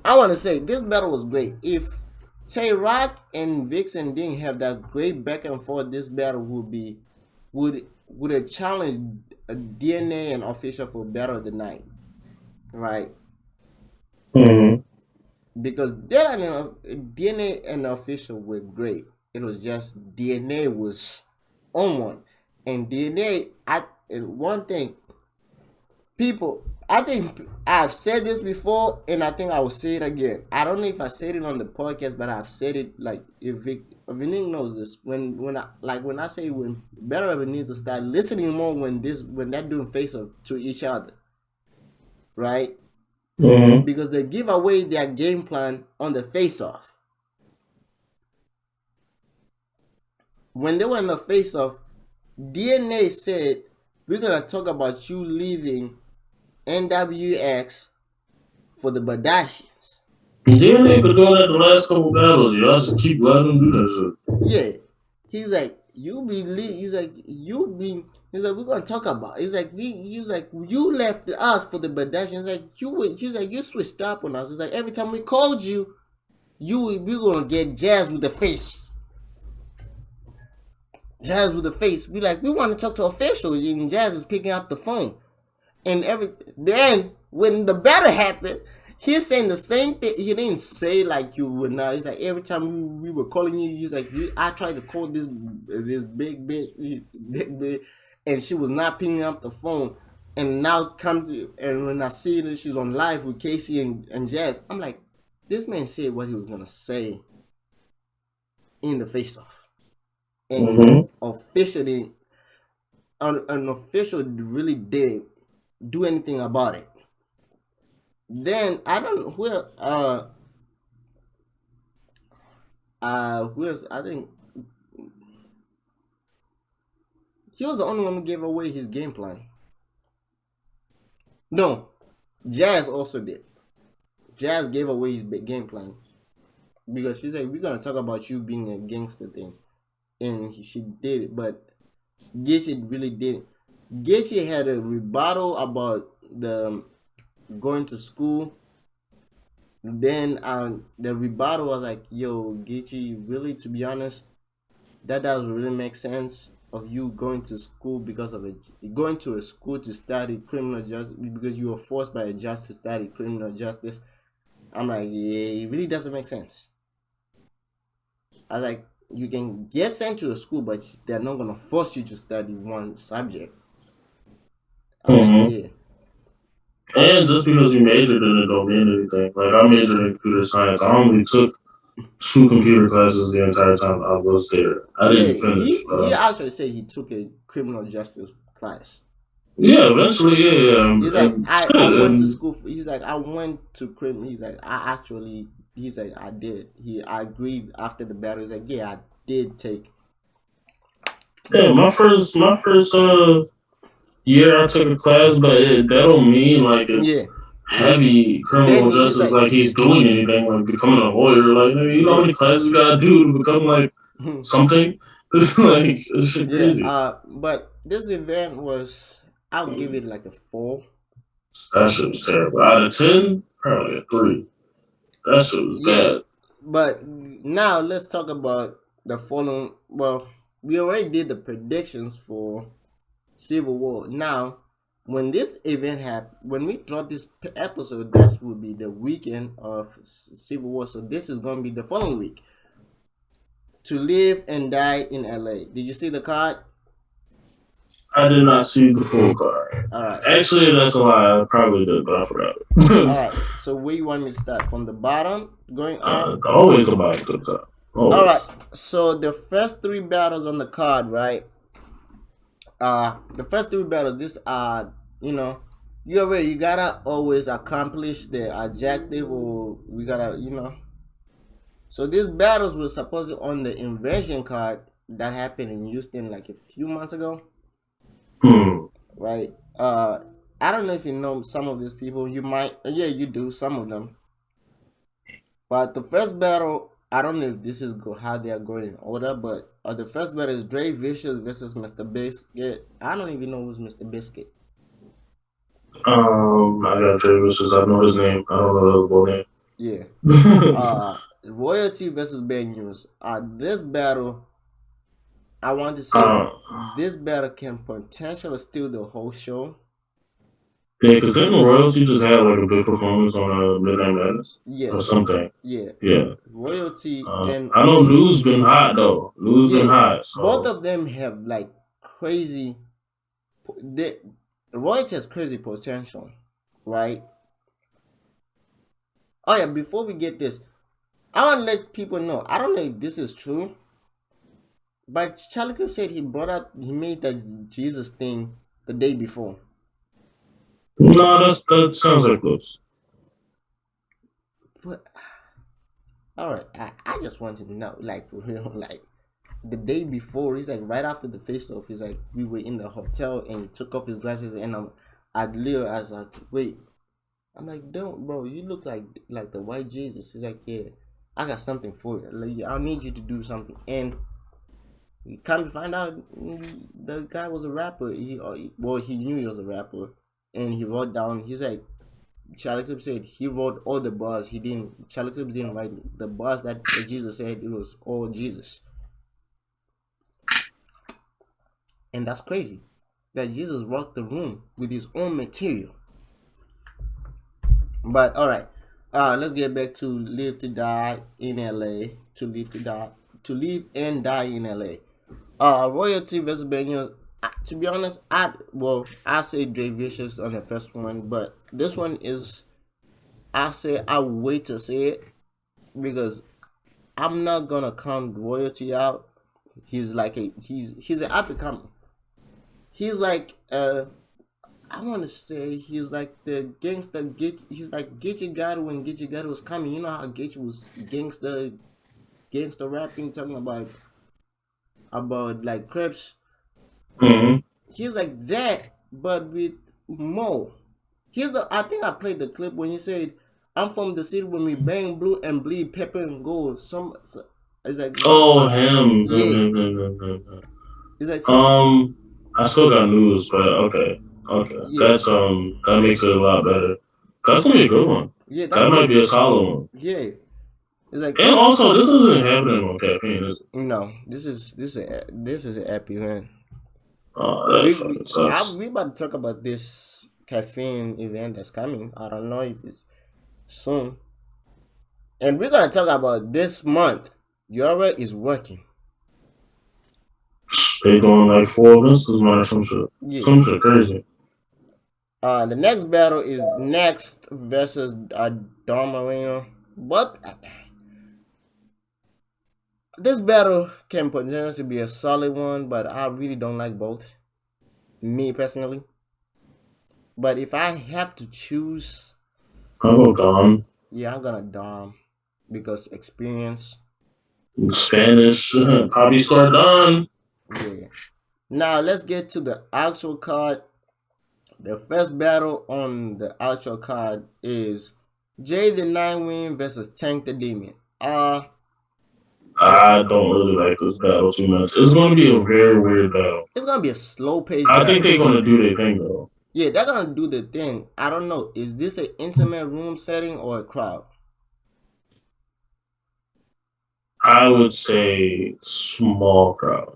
I want to say this battle was great. If Tay Rock and Vixen didn't have that great back and forth, this battle would have challenged DNA and official for battle of the night, right? Mm-hmm. Because DNA and official were great. It was just DNA was on one, and DNA. One thing people, I think I've said this before, and I think I will say it again. I don't know if I said it on the podcast, but I've said it like if Vinique knows this. When I say when better ever needs to start listening more when they're doing face off to each other, right? Mm-hmm. Because they give away their game plan on the face off. When they were in the face off, DNA said, we're gonna talk about you leaving NWX for the Badashians. Yeah, they've been doing that the last couple battles. Y'all just keep letting them do that shit. Yeah. He's like, he's like, we're gonna talk about it. He's like, you left us for the Badashians. He's like, you switched up on us. He's like, every time we called you, we're gonna get Jazz with the face. Jazz with the face. We want to talk to officials, and Jazz is picking up the phone. And then when the battle happened, he's saying the same thing. He didn't say like you would not. He's like every time we were calling you, he's like I tried to call this big, and she was not picking up the phone. And now and when I see that she's on live with Casey and Jazz, I'm like, this man said what he was gonna say in the face off, and officially, an official really did do anything about it. Then I don't who else? I think he was the only one who gave away his game plan. No, Jazz also did. Jazz gave away his game plan because she said we're gonna talk about you being a gangster thing, and she did it, but Geechi really didn't. Geechi had a rebuttal about the going to school. Then the rebuttal was like, yo, Geechi, really, to be honest, that doesn't really make sense of you going to school going to a school to study criminal justice because you were forced by a judge to study criminal justice. I'm like, yeah, it really doesn't make sense. I was like, you can get sent to a school, but they're not gonna force you to study one subject. I'm like, yeah. And just because you majored in it don't mean anything. Like I majored in computer science. I only took 2 computer classes the entire time I was there. I didn't finish. He actually said he took a criminal justice class. Yeah, eventually, yeah. He's like, I went to school. He's like, I went to criminal. He's like, he's like, I did. I agreed after the battle. He's like, yeah, I did take. Yeah, my first year I took a class, but that don't mean like it's heavy criminal justice. Like he's doing anything, like becoming a lawyer. Like you know how many classes you gotta do to become like something. Like shit crazy. But this event was, I'll give it like a 4. That shit was terrible. Out of 10, probably a 3. That shit was bad. But now let's talk about the following. Well, we already did the predictions for Civil War. Now, when this event happen, when we drop this episode, that will be the weekend of Civil War. So this is gonna be the following week. To live and die in LA. Did you see the card? I did not see the full card. All right. Actually, that's a lie. I probably did, but I forgot. All right. So where you want me to start? From the bottom, going up. Always the bottom to the top. Always. All right. So the first three battles on the card, right? The first three battles. This you know, you gotta always accomplish the objective, or we gotta, So these battles were supposed on the invasion card that happened in Houston like a few months ago. Right. I don't know if you know some of these people. You might, yeah, you do some of them. But the first battle, I don't know if this is how they are going in order, but the first battle is Dre Vicious versus Mr. Biscuit. I don't even know who's Mr. Biscuit. I got Dre Vicious. I know his name. I don't know the full name. Yeah. Royalty versus Bad News. This battle, I want to say, this battle can potentially steal the whole show. Yeah, because didn't Royalty just have like a big performance on Midnight Madness? Yes. Or something? Yeah. Royalty and I know Lou's been hot though. Lou's been hot. So. Both of them have like crazy. Royalty has crazy potential, right? Oh yeah. Before we get this, I want to let people know. I don't know if this is true, but Charlie Cliff said he made that Jesus thing the day before. No, that sounds like close. But all right, I just wanted to know, like for real, like the day before. He's like right after the face off. He's like we were in the hotel and he took off his glasses and I was like, wait. I'm like, don't, bro. You look like the white Jesus. He's like, yeah, I got something for you. Like, I need you to do something. And we come to find out, the guy was a rapper. He knew he was a rapper, and he wrote down. He's like, Charlie Clips said he wrote all the bars. Charlie Clips didn't write the bars that Jesus said. It was all Jesus, and that's crazy. That Jesus rocked the room with his own material. But all right, let's get back to live to die in LA. To live and die in LA. Royalty versus Benio. To be honest, I say Dre Vicious on the first one, but this one is, I wait to say it because I'm not gonna count Royalty out. He's like he's an up and coming. He's like I want to say he's like the gangster Geechi. He's like Geechi God when Geechi God was coming. You know how Geechi was gangster rapping, talking about like Crips. Mm-hmm. He's like that, but with more. I think I played the clip when he said, "I'm from the city when we bang blue and bleed pepper and gold." It's like him. Yeah. It's like I still got news, but okay. Yeah. That's that makes it a lot better. That's gonna be a good one. Yeah, that might be a solid one. Yeah. It's like, and also this isn't happening on caffeine, is it? No, this is an epic event. We about to talk about this caffeine event that's coming. I don't know if it's soon. And we're gonna talk about this month. Yara is working. They doing like 4 events this month or some shit. Yeah. Some shit crazy. The next battle is Next versus Don Marino. But this battle can potentially be a solid one, but I really don't like both. Me personally. But if I have to choose, I'll go Dom. Yeah, I'm gonna Dom because experience. Spanish, Bobby Star Don. Yeah. Now let's get to the actual card. The first battle on the actual card is Jay the Nightwing versus Tank the Demon. I don't really like this battle too much. It's going to be a very weird battle. It's going to be a slow paced battle. I think they're going to do their thing though. Yeah, they're going to do the thing. I don't know. Is this an intimate room setting or a crowd? I would say small crowd.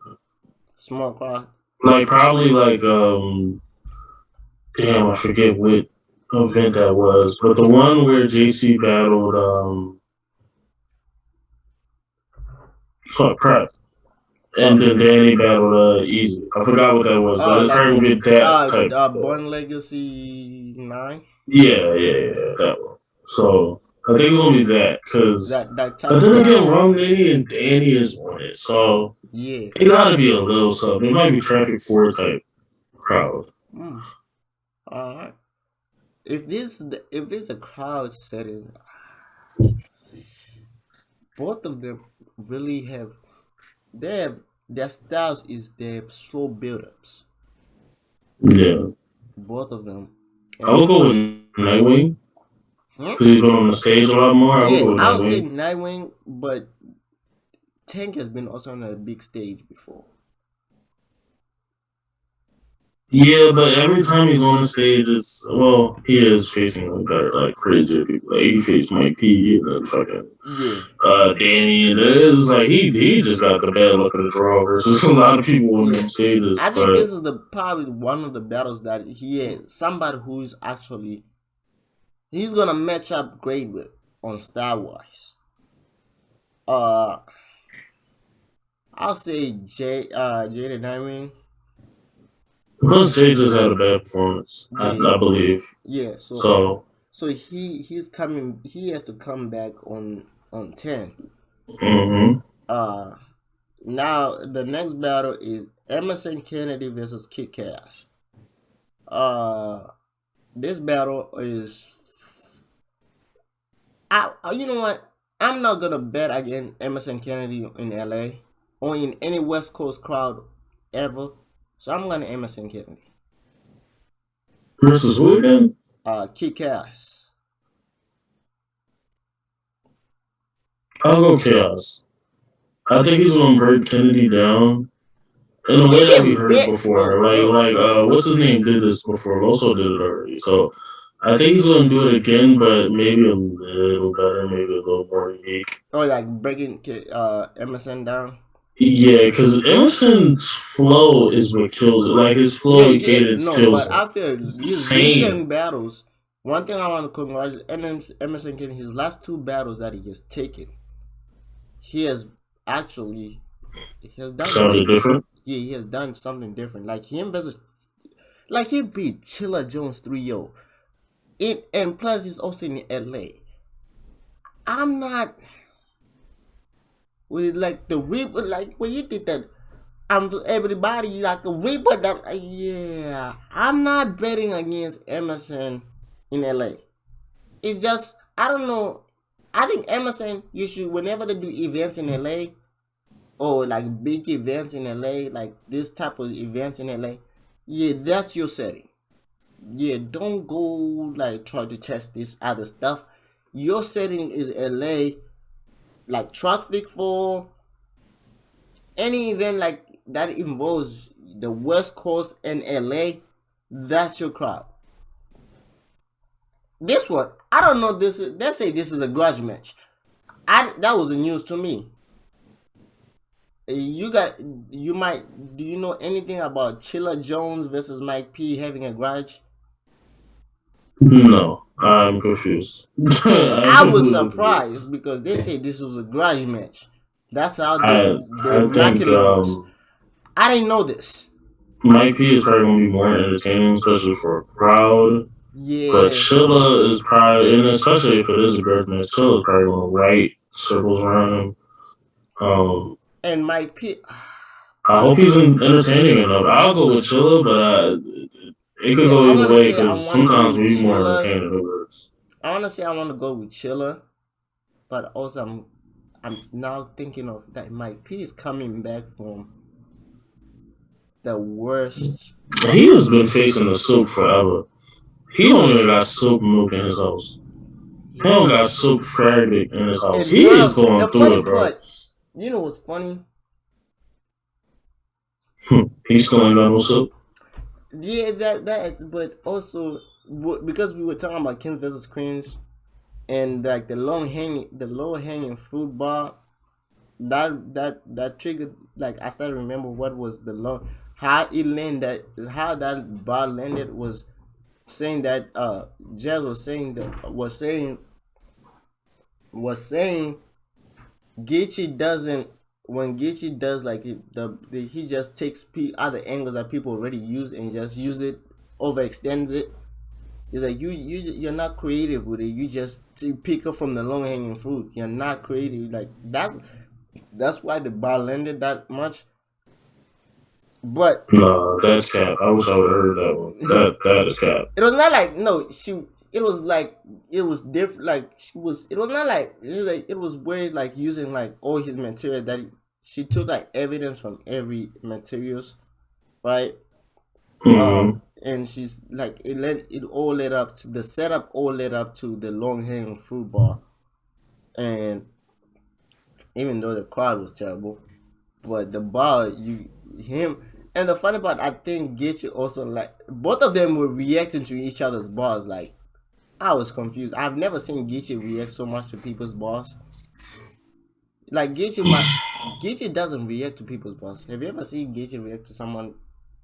Small crowd? Like probably like damn, I forget what event that was, but the one where JC battled fuck crap, Uh, and then Danny battled Easy. I forgot what that was, but it's like probably gonna be that type. Born Legacy 9. Yeah, that one. So I think it's gonna be that because, That type but of then battle. again, Rum Nitty and Danny is on it, so Yeah. it gotta be a little something. It might be Traffic 4 type crowd. Mm. All right. If it's a crowd setting, both of them really have they have their styles is they have slow build-ups. Yeah, Both of them. I would And go with Nightwing hmm? because he's been on the stage a lot more. I would Yeah, go with I would say Nightwing. Nightwing, but Tank has been also on a big stage before. Yeah, but every time he's on the stage, it's well, he is facing like better, like crazier people. Like he faced Mike P and then fucking Yeah. Danny, and it's like he just got the bad luck of the draw versus a lot of people on Yeah. them stages. I think But this is the probably one of the battles that he has somebody who is actually he's gonna match up great with on Star Wars. Uh, I'll say Jaden Nightwing. plus Jay just had a bad performance, Yeah, I believe. yeah. So So he's coming. He has to come back on 10. hmm Uh, now the next battle is Emerson Kennedy versus Kick Ass. Uh, this battle is you know what? I'm not gonna bet against Emerson Kennedy in LA or in any West Coast crowd ever. So I'm gonna Emerson Kennedy. versus who again? Kick Ass. I'll go Chaos. I think he's gonna break Kennedy down in a He way that we can heard bet, before. What's his name did this before. Loso did it already. So I think he's gonna do it again, but maybe a little better, maybe a little more unique. or like breaking Emerson down. Yeah, because Emerson's flow is what kills it. Like his Yeah, flow and yeah, cadence no, kills but him. I feel It's his insane. recent battles. One thing I want to congratulate Emerson Kennedy, his last two battles that he has taken, he has actually he has done Sounded great. different. Yeah, he has done something different. Like him versus, like he beat Chilla Jones 3-0. It and plus he's also in LA. I'm not with like the Reaper, like when you did that. I'm to everybody like a Reaper. That yeah, I'm not betting against Emerson in LA. It's just I don't know. I think Emerson, you should whenever they do events in LA or like big events in LA, like this type of events in LA, yeah, that's your setting. Yeah, don't go like try to test this other stuff. Your setting is LA, like traffic for any event like that involves the West Coast and LA. That's your crowd. This one, I don't know. This is let's say this is a grudge match. That was the news to me. You got you might do you know anything about Chilla Jones versus Mike P having a grudge? No, I'm confused. And I'm I was completely confused. surprised because they say this was a grudge match. That's how I the I think marketing was. I didn't know this. Mike P is probably gonna be more entertaining, especially for a crowd. But Yeah, Chilla is probably, and especially if it is a grudge match, Chilla is probably gonna write circles around him. Um, and Mike P. I hope he's entertaining enough. I'll go with Chilla, but it could Yeah, go I either want to way say I because want to go sometimes with we more Chilla. entertaining than others. I want to say I want to go with Chilla, but also I'm now thinking of that Mike P is coming back from the worst. He has been facing the Silk forever. He don't even got Silk milk in his house. He don't got Silk fragment in his house. And He is now the going through funny it, bro. part, you know what's funny? He's still ain't got no Silk. Yeah, that's but also because we were talking about Kings versus Queens and like the low hanging fruit bar that triggered like I started to remember what was the long. how it landed, how that ball landed was saying that Jazz was saying Geechi doesn't when Geechi does like he just takes other angles that people already use and just use it, overextends it. It's like you're not creative with it. You just pick up from the low hanging fruit. You're not creative. Like that's why the ball landed that much. But Nah, that's cap. I wish I would have heard that one. That is cap. it was not like no she. It was like it was different. Like she was. It was not like it was weird. Like using like all his material that she took like evidence from every materials, right? Mm-hmm. And she's like it all led up to the setup. All led up to the long hanging fruit bar, and even though the crowd was terrible, but the bar him. And the funny part, I think Geechi also like both of them were reacting to each other's bars. Like I was confused. I've never seen Geechi react so much to people's bars. Like Geechi doesn't react to people's bars. Have you ever seen Geechi react to someone?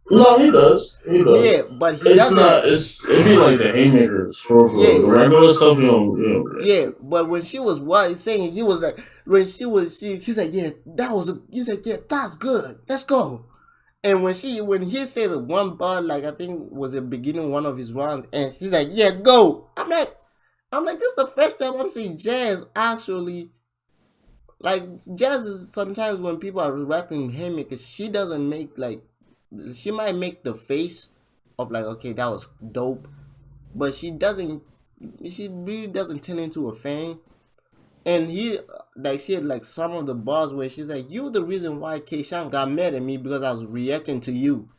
No, he does. He does. Yeah, but he It's doesn't. not. It be like the haymakers for Yeah, the regular stuff. You don't react yeah. to. But when she was saying, he was like, when he said, yeah, that was. He said, yeah, that's good. Let's go. And when he said one bar, like I think was the beginning one of his rounds, and she's like, yeah, go. I'm like, this is the first time I'm seeing Jazz actually. Like Jazz is sometimes when people are rapping haymakers, she doesn't make like she might make the face of like okay that was dope, but she really doesn't turn into a fan. And she had like some of the bars where she's like, you the reason why Keishan got mad at me because I was reacting to you.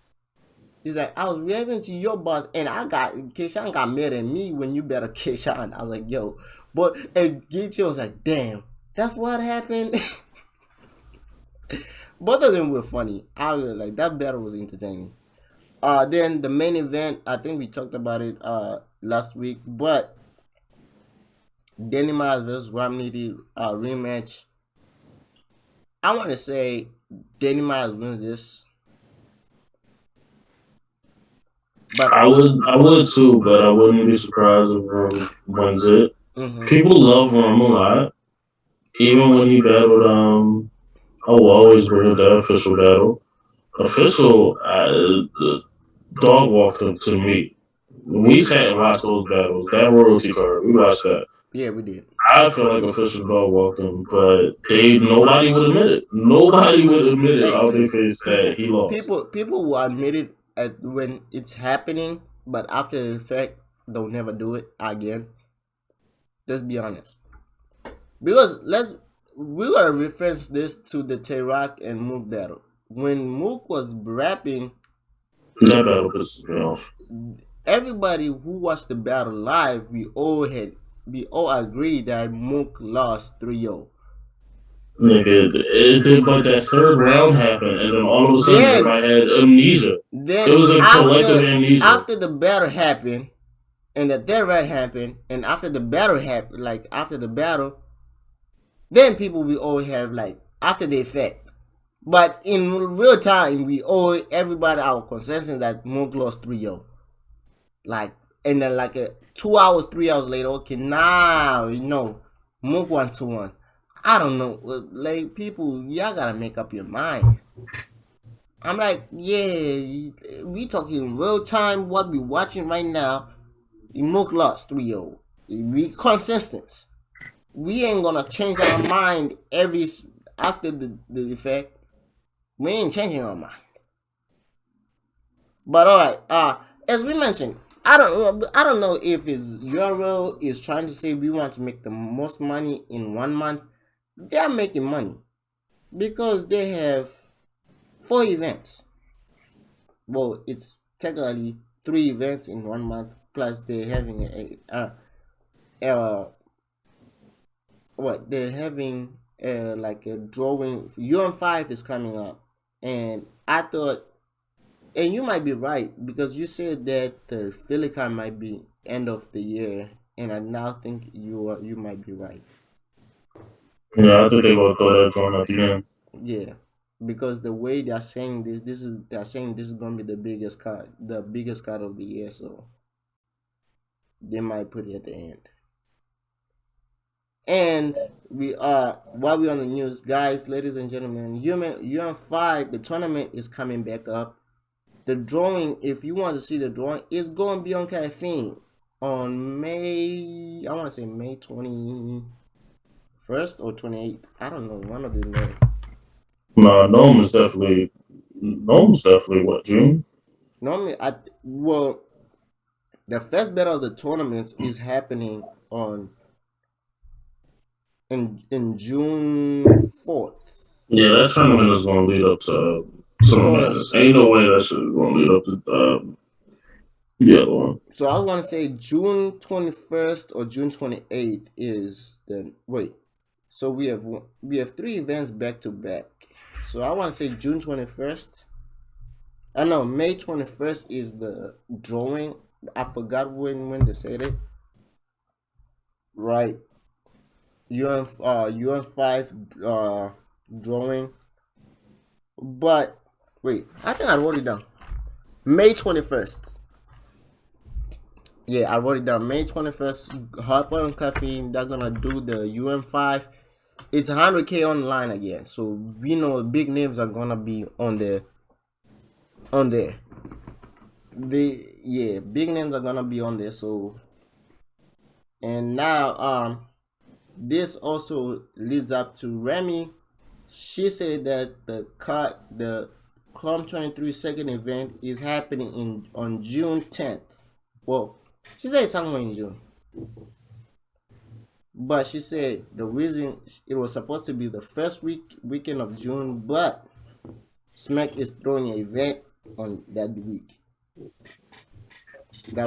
He's like, I was reacting to your bars and Keishan got mad at me when you better Keishan. I was like, yo. But and Geechi was like, damn, that's what happened. Both of them were funny. I was like that battle was entertaining. Then the main event, I think we talked about it last week, but Danny Miles versus Ramniti rematch. I want to say Danny Miles wins this, but I would too, but I wouldn't be surprised if Rum wins it. mhm. People love Rum a lot, even when he battled. I will always bring up that official battle. Official, the dog walked him to me. We sat and watched those battles. That royalty card, we watched that. Yeah, we did. I feel like official dog walked him, but nobody would admit it. Nobody would admit it Hey, out their face that people, he lost. people will admit it when it's happening, but after the fact, they'll never do it again. Let's be honest, because we're gonna reference this to the Terak and Mook battle. When Mook was rapping, That battle pisses me off. everybody who watched the battle live, we all agreed that Mook lost 3-0. Nigga, it did, but that third round happened, and then all of a sudden Then everybody had amnesia. It then was a collective amnesia. after the battle happened and the third round happened and after the battle happened, like after the battle, then people we all have like after the effect. But in real time, we all everybody our consensus that Mook lost 3-0. Like and then like 2 hours, 3 hours later, okay, now Mook 1-1. I don't know, like people, y'all gotta make up your mind. I'm like, yeah, we talking real time. What we watching right now? Mook lost 3-0. We consistent. We ain't gonna change our mind after the effect. We ain't changing our mind. But all right, as we mentioned, I don't know if it's Euro is trying to say we want to make the most money in 1 month. They're making money because they have 4 events. Well, it's technically 3 events in 1 month. Plus, they're having uh, what they're having like a drawing. UM5 is coming up, and I thought, and you might be right because you said that the Philican might be end of the year, and I now think you might be right. Yeah, I think they gonna throw that joint at the end. Yeah, because the way they're saying they're saying this is gonna be the biggest card of the year. So they might put it at the end. And we while we're on the news, guys, ladies and gentlemen, UM5, the tournament is coming back up. The drawing, if you want to see the drawing, is going to be on Caffeine on May, I want to say May 21st or 28th. I don't know, one of the names. Nah, Gnome is definitely what, June? Normally, well, the first battle of the tournaments is happening on in June 4th. Yeah, that tournament is gonna lead up to Summer Because Madness. Ain't no way that shit is gonna lead up to the other one. so I want to say June 21st or June 28th is the wait. So we have three events back to back. So I want to say June 21st. I know May 21st is the drawing. I forgot when they said it. Right. UN5 drawing. But wait, I think I wrote it down. May 21st. Yeah, I wrote it down. May 21st, Hot on Caffeine. They're gonna do the UM5. It's 100K online again, so we know big names are gonna be on there. On there, big names are gonna be on there. So, and now this also leads up to Remy. She said that the Chrome 23 second event is happening on June 10th. Well, she said somewhere in June. But she said the reason it was supposed to be the first weekend of June, but Smack is throwing an event on that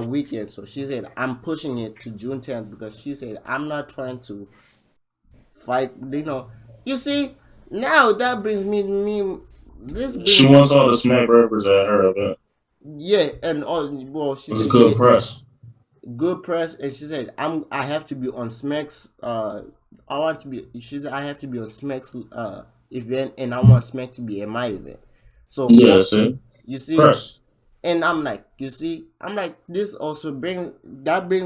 weekend. So she said I'm pushing it to June 10th because she said I'm not trying to fight. You see, now that brings me this She brings wants all the smack rappers at her event. yeah, and all well she It's said good yeah, press. good press, and she said I have to be on Smack's I want to be she said I have to be on Smack's event, and I want Smack to be at my event. So Yeah, see? you see, Press. and I'm like, this also brings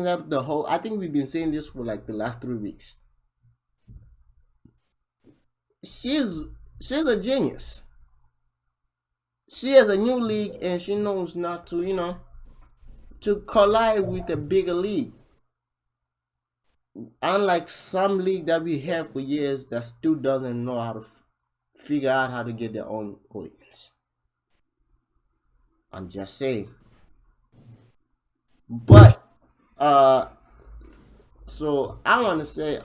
up the whole. I think we've been saying this for like the last 3 weeks. She's she's a genius. She has a new league, and she knows not to to collide with a bigger league. Unlike some league that we have for years that still doesn't know how to figure out how to get their own audience. I'm just saying. But so I want to say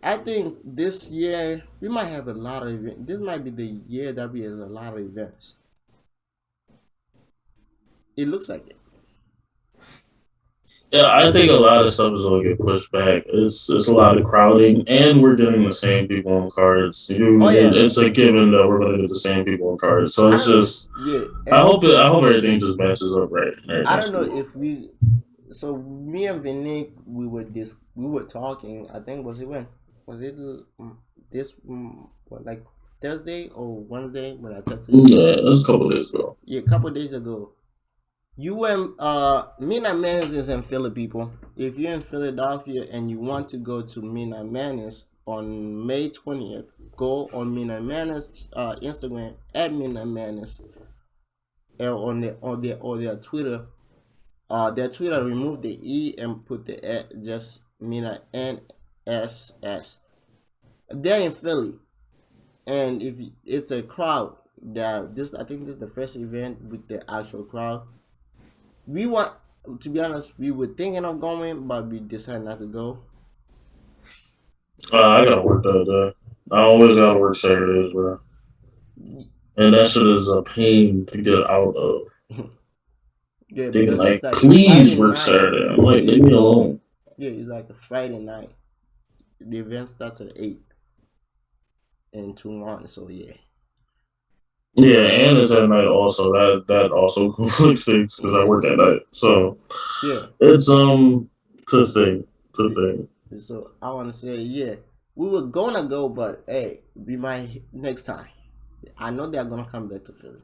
I think this year we might have a lot of events. This might be the year that we have a lot of events. It looks like it. Yeah, I think a lot of stuff is gonna get pushed back. It's a lot of crowding, and we're getting the same people on cards. Oh yeah, It's a given that we're gonna get the same people on cards. So I it's don't know. just Yeah, I and hope I hope everything just matches up right and I everything's don't know cool. if we. So me and Vinique, we were talking. I think was it this what like Thursday or Wednesday when I texted you? Yeah, that's a couple of days ago. Yeah, a couple of days ago. You went Midnight Madness is in Philly, people. If you're in Philadelphia and you want to go to Midnight Madness on May 20th, go on Midnight Madness Instagram at Midnight Madness on their Twitter. Their Twitter remove the E and put the just Midnight NSS. They're in Philly, and if it's a crowd, that this I think this is the first event with the actual crowd. We want to be honest, we were thinking of going, but we decided not to go. I gotta work that day. I always gotta work Saturdays, bro. And that shit is a pain to get out of. Yeah, They because it's like, like please Friday work night. Saturday. I'm like, Yeah, leave me alone. it's like a Friday night. The event starts at 8 and 2 1. So yeah, Yeah, and it's at night also. That also conflicts things because I work at night. So yeah. it's to thing to thing. So I want to say yeah. We were gonna go, but hey, we might next time. I know they're gonna come back to Philly.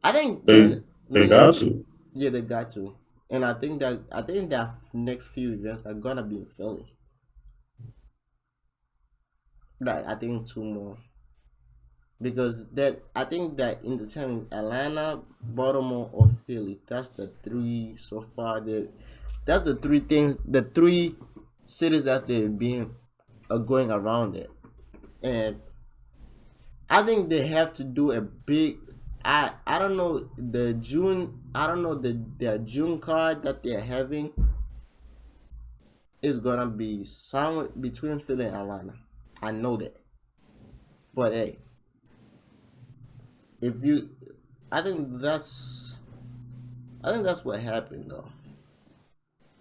I think They they got to. yeah, they got to, and I think that next few events are gonna be in Philly. Like I think two more because that I think that in the time Atlanta, Baltimore, or Philly, that's the three so far. That's the three things, the three cities that they've been are going around it, and I think they have to do a big. I don't know the June. I don't know the June card that they're having is gonna be somewhere between Philly and Atlanta. I know that, but hey, if you, I think that's I think that's what happened though.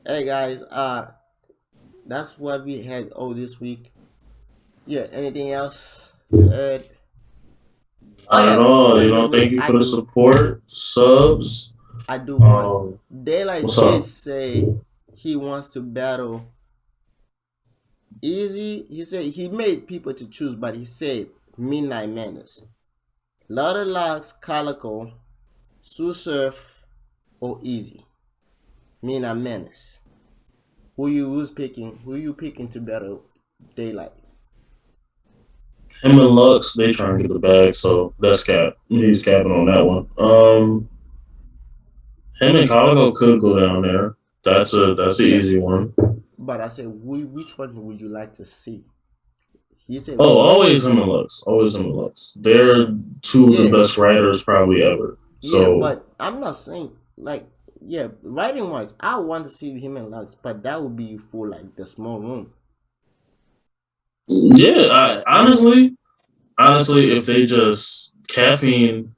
Hey guys, that's what we had all this week. Yeah, anything else to add? Oh Not at yeah, all. wait, You wait, know, wait. thank you for the support, subs. I do want. Daylight What's did up? say he wants to battle Easy. He said he made people to choose, but he said Midnight Madness, Lotta Locks, Calico, Sue Surf, or Easy. Midnight Madness. Who you picking to battle Daylight? Him and Lux, they trying to get the bag, so that's cap. He's capping on that one. Him and Calico could go down there. That's an Yeah, easy one. but I said which one would you like to see? He said Oh, always him and Lux. Always him and Lux. They're two of the yeah, best writers probably ever. yeah, So but I'm not saying like yeah, writing wise, I want to see him and Lux, but that would be for like the small room. yeah, honestly, if they just caffeine,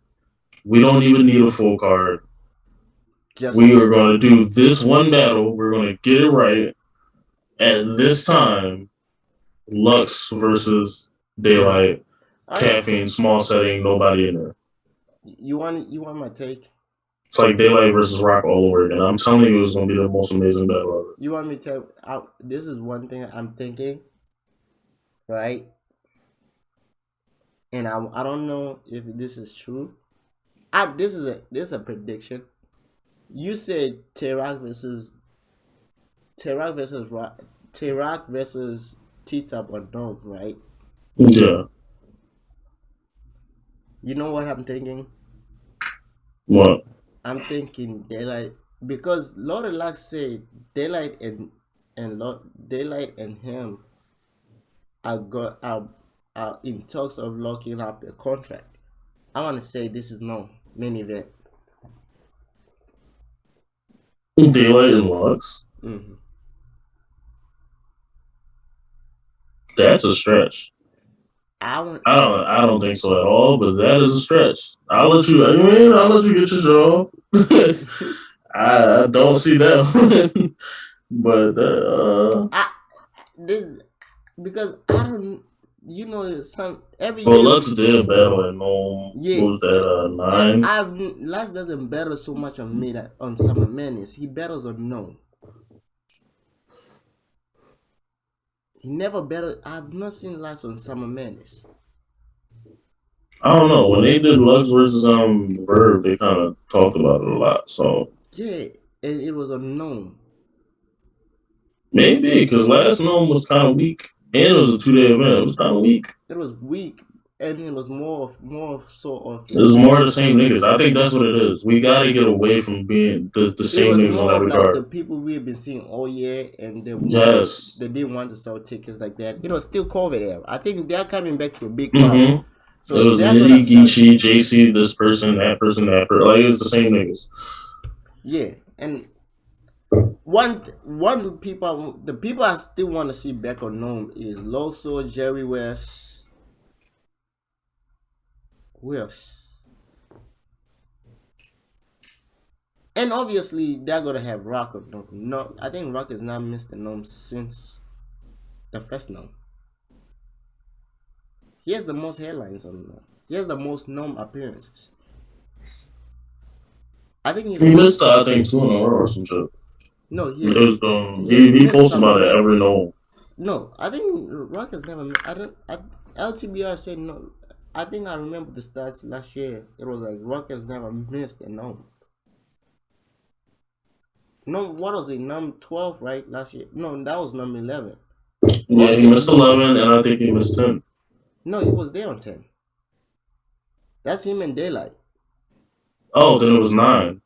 we don't even need a full card. Just We him. are going to do this one battle. We're going to get it right. At this time, Lux versus Daylight. Daylight, All right. caffeine, small setting, nobody in there. You want my take? It's like Daylight versus Rock all over again. I'm telling you, it's going to be the most amazing battle ever. You want me to this is one thing I'm thinking, right? And I don't know if this is true. This is a prediction. You said Terak versus Rock, Terak versus T-Top or Dome, right? Yeah. You know what I'm thinking? What? I'm thinking Daylight because Lord of Luck said Daylight and Lord Daylight and him are in talks of locking up a contract. I want to say this is no main event. Daylight and Lux? Mm-hmm. That's a stretch. I want. I don't think so at all, but that is a stretch. I'll let you get your shit off. I don't see that one. But I this because I don't. You know, some every well, year. Lux did battle at Gnome. Yeah, What was that? Nine. I've Last doesn't battle so much on me that on Summer Madness. He battles on no. He never battled. I've not seen Last on Summer Madness. I don't know. When they did Lux versus Verb, they kind of talked about it a lot. So Yeah, and it was unknown. maybe because last Gnome was kind of weak, and it was a 2 day event. It was kind of weak. It was weak, and it was more so of It was like more of the same niggas. I think that's what it is. We gotta get away from being the it same was niggas on more of every like the card. people we've been seeing all year, and Yes. they didn't want to sell tickets like that. You know, still COVID era. I think they're coming back to a big crowd, Mm-hmm. It so was they're gonna Nitty, sell. Geechi, JC, this person, that person, that person. Like it's the same niggas. Yeah, and one people the people I still want to see back on Gnome is Loso, Jerry West. Who else? And obviously they're gonna have Rock of Gnome. No, I think Rock has not missed the Gnome since the first Gnome. He has the most headlines on Gnome. He has the most Gnome appearances. I think he's He also missed, I think, two in a row or some shit. no. He It was he has he missed posts some, about it but every no. No, I think Rock has never. I don't. LTBR said no. I think I remember the stats last year. It was like Rock has never missed a no. No, what was it? Number 12, right? Last year. No, that was number 11. Yeah, Rock he missed is 11, and I think he missed 10. no, he was there on 10. That's him in daylight. Oh, then it was 9.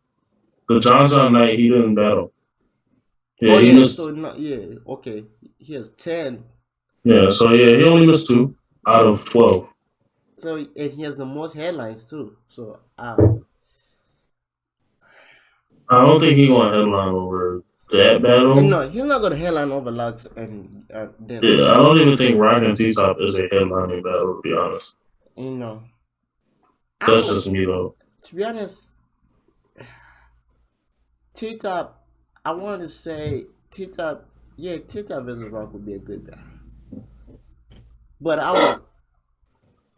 The John night, he didn't battle. Oh Yeah, he yeah, so missed. no, yeah, okay. He has 10. Yeah, so yeah, he only missed 2 out of 12. So and he has the most headlines too. So I don't think he going to headline over that and battle. no, he's not gonna headline over Lux and Yeah, daylight. I don't even think Rock and T Top is a headlining battle, to be honest. You know, I That's would, just me, though. to be honest, T Top. I want to say T Top. Yeah, T Top versus Rock would be a good battle. But I would.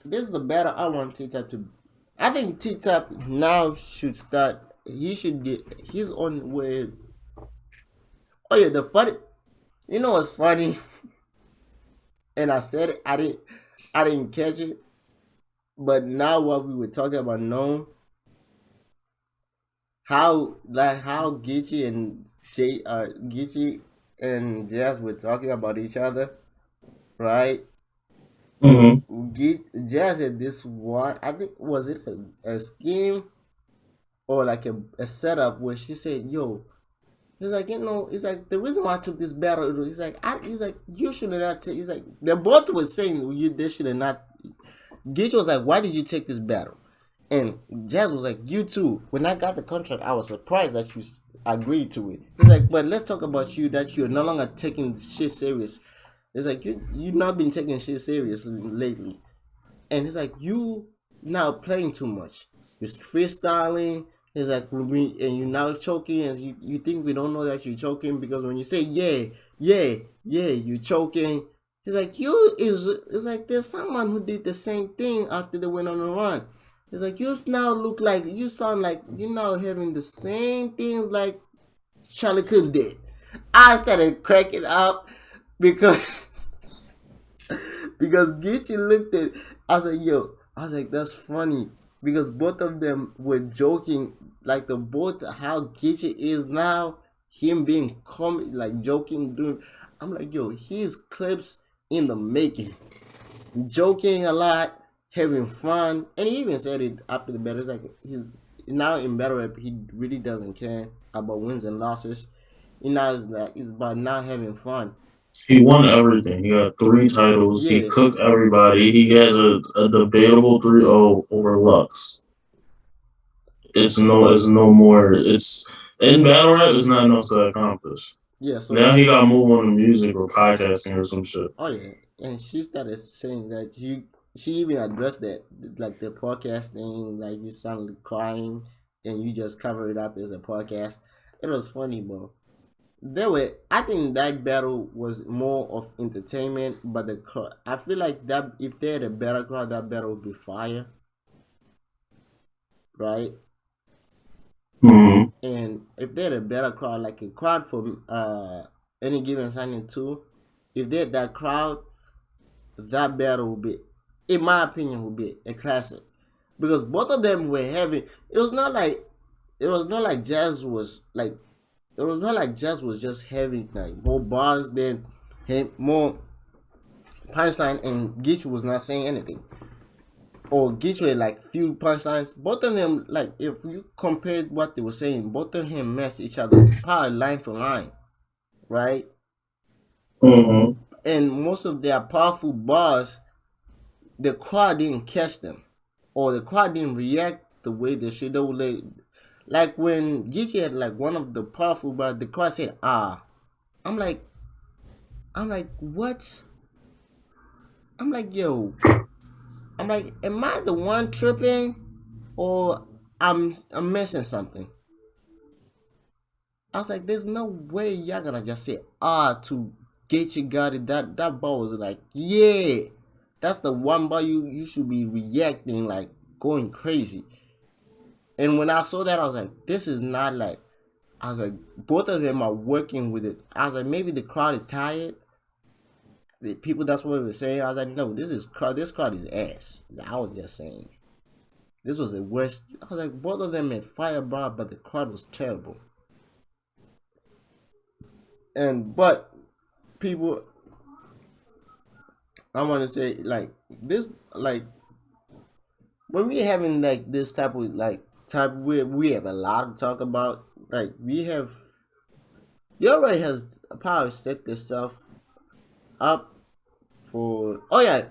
This is the battle I want T Top to. I think T Top now should start. He should get his own way. Oh yeah, the funny. You know what's funny? And I said it. I didn't catch it. But now what we were talking about, no, how Geechi and Geechi and Jazz were talking about each other, right? Hmm. Jazz had this one. I think was it a scheme or like a setup where she said, "Yo." He's like, he's like, the reason why I took this battle, he's like, you should have not take, he's like, they both were saying, they should have not, Gage was like, why did you take this battle? And Jazz was like, you too. When I got the contract, I was surprised that you agreed to it. He's like, but let's talk about you, that you're no longer taking shit serious. It's like, you not been taking shit serious lately. And he's like, you now playing too much. You're freestyling. He's like, and you're now choking, and you think we don't know that you're choking because when you say yeah, you're choking. He's like, it's like there's someone who did the same thing after they went on a run. He's like, you now look like, you sound like you're now having the same things like Charlie Clips did. I started cracking up because because Geechi looked at, I was like, yo, I was like, that's funny because both of them were joking, like the both how Geechi is now, him being like joking, doing. I'm like, yo, his clips in the making, joking a lot, having fun, and he even said it after the battle. It's like he's now in battle rap, he really doesn't care about wins and losses. He knows that it's about now having fun. He won everything. He got 3 titles. He Yeah, cooked everybody. He has a debatable 3-0 over Lux. It's no more. It's in battle rap. It's not enough to accomplish. yeah. So Now he got to move on to music or podcasting or some shit. oh yeah, and she started saying that she even addressed that like the podcast thing, like you sounded crying and you just cover it up as a podcast. It was funny, bro. There were I think that battle was more of entertainment, but the crowd. I feel like that if they had a better crowd, that battle would be fire, right? Hmm. And if they had a better crowd, like a crowd for any given signing too, if they had that crowd, that battle will be, in my opinion, will be a classic because both of them were having. It was not like Jazz was like. It was not like Jazz was just having like more bars than him, more punchline, and Geechi was not saying anything. Or Geechi had like few punchlines. Both of them, like if you compared what they were saying, both of them matched each other, probably line for line, right? Hmm. And most of their powerful bars, the crowd didn't catch them, or the crowd didn't react the way they should. They would like when Geechi had like one of the powerful bars, the crowd said, "Ah." I'm like, what? I'm like, yo. I'm like, am I the one tripping, or I'm missing something? I was like, there's no way y'all gonna just say to get you got it. That ball was like, yeah, that's the one ball you should be reacting like going crazy. And when I saw that, I was like, this is not like. I was like, both of them are working with it. I was like, maybe the crowd is tired, The people, that's what they were saying. I was like, no, this card is ass. I was just saying. This was the worst. I was like, both of them had fireball, but the card was terrible. But people, I want to say like this, like when we having like this type of like type where we have a lot to talk about. Like we have, you already has power set yourself up for. Oh yeah,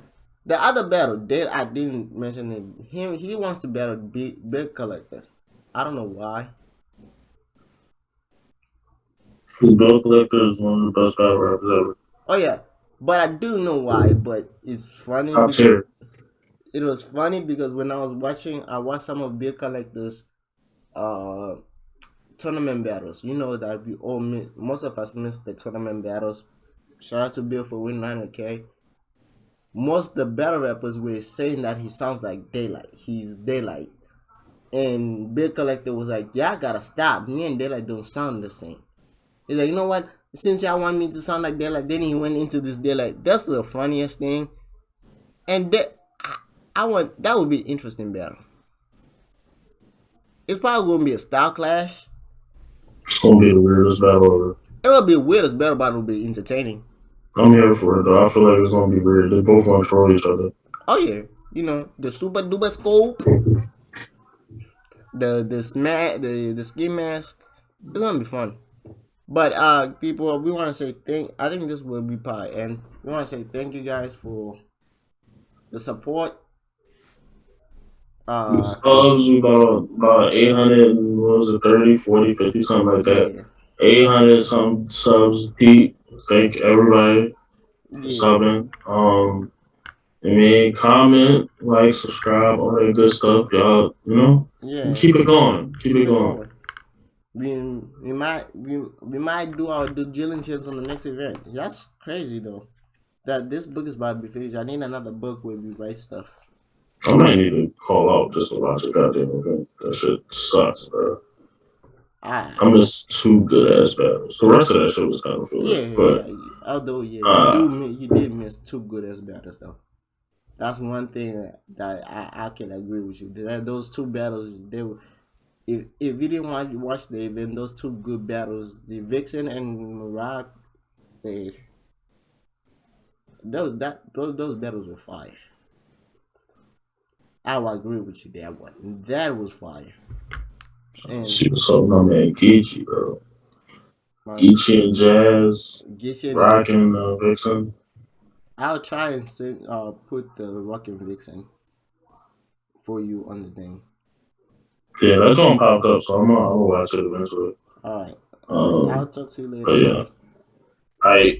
the other battle that I didn't mention it. He wants to battle big collector. I don't know why. His Bill Collector is one of the best battle rappers ever. Oh yeah, but I do know why. But it's funny Top because tier. it was funny because when I was watching, I watched some of Bill Collector's uh tournament battles. You know that we all miss, most of us miss the tournament battles. Shout out to Bill for winning 900K. Most of the battle rappers were saying that he sounds like Daylight. He's Daylight. And Bill Collector was like, "Yeah, I gotta stop. Me and Daylight don't sound the same." He's like, "You know what? Since y'all want me to sound like Daylight," then he went into this Daylight. That's the funniest thing. And I want that would be an interesting battle. It's probably gonna be a style clash. It's gonna be the weirdest battle ever. It will be a weirdest battle, but it will be entertaining. I'm here for it though. I feel like it's gonna be weird. They both gonna troll each other. Oh yeah, the super duper scope, the ski mask. It's gonna be fun. But people, we want to say I think this will be part, and we want to say thank you guys for the support. The Uh, subs about 800, what was it, 30, 40, 50, something like that. yeah, 800 some subs deep. Thank everybody for yeah, subbing. I mean, comment, like, subscribe, all that good stuff, y'all. yeah. Keep it going. Keep Keep it it going. going. We might do our due diligence on the next event. That's crazy though. That this book is about to be finished. I need another book where we write stuff. I might need to call out just to watch a goddamn event. That shit sucks, bro. I Ah, missed two good ass battles. The rest of that shit was kind of filler, but yeah. Although yeah, uh, you did miss two good as battles though. That's one thing that I can agree with you. That those two battles, they were, if you didn't watch the event, those two good battles, the Vixen and Rock, they those battles were fire. I will agree with you that one. That was fire. she And was so my man Geechi, bro. my Geechi and Jazz, Geechi and rocking Vixen. I'll try and sing, put the Rockin' Vixen for you on the thing. Yeah, that joint popped up, so I'm gonna watch it eventually. All right. Um, I'll talk to you but later, yeah, buddy. I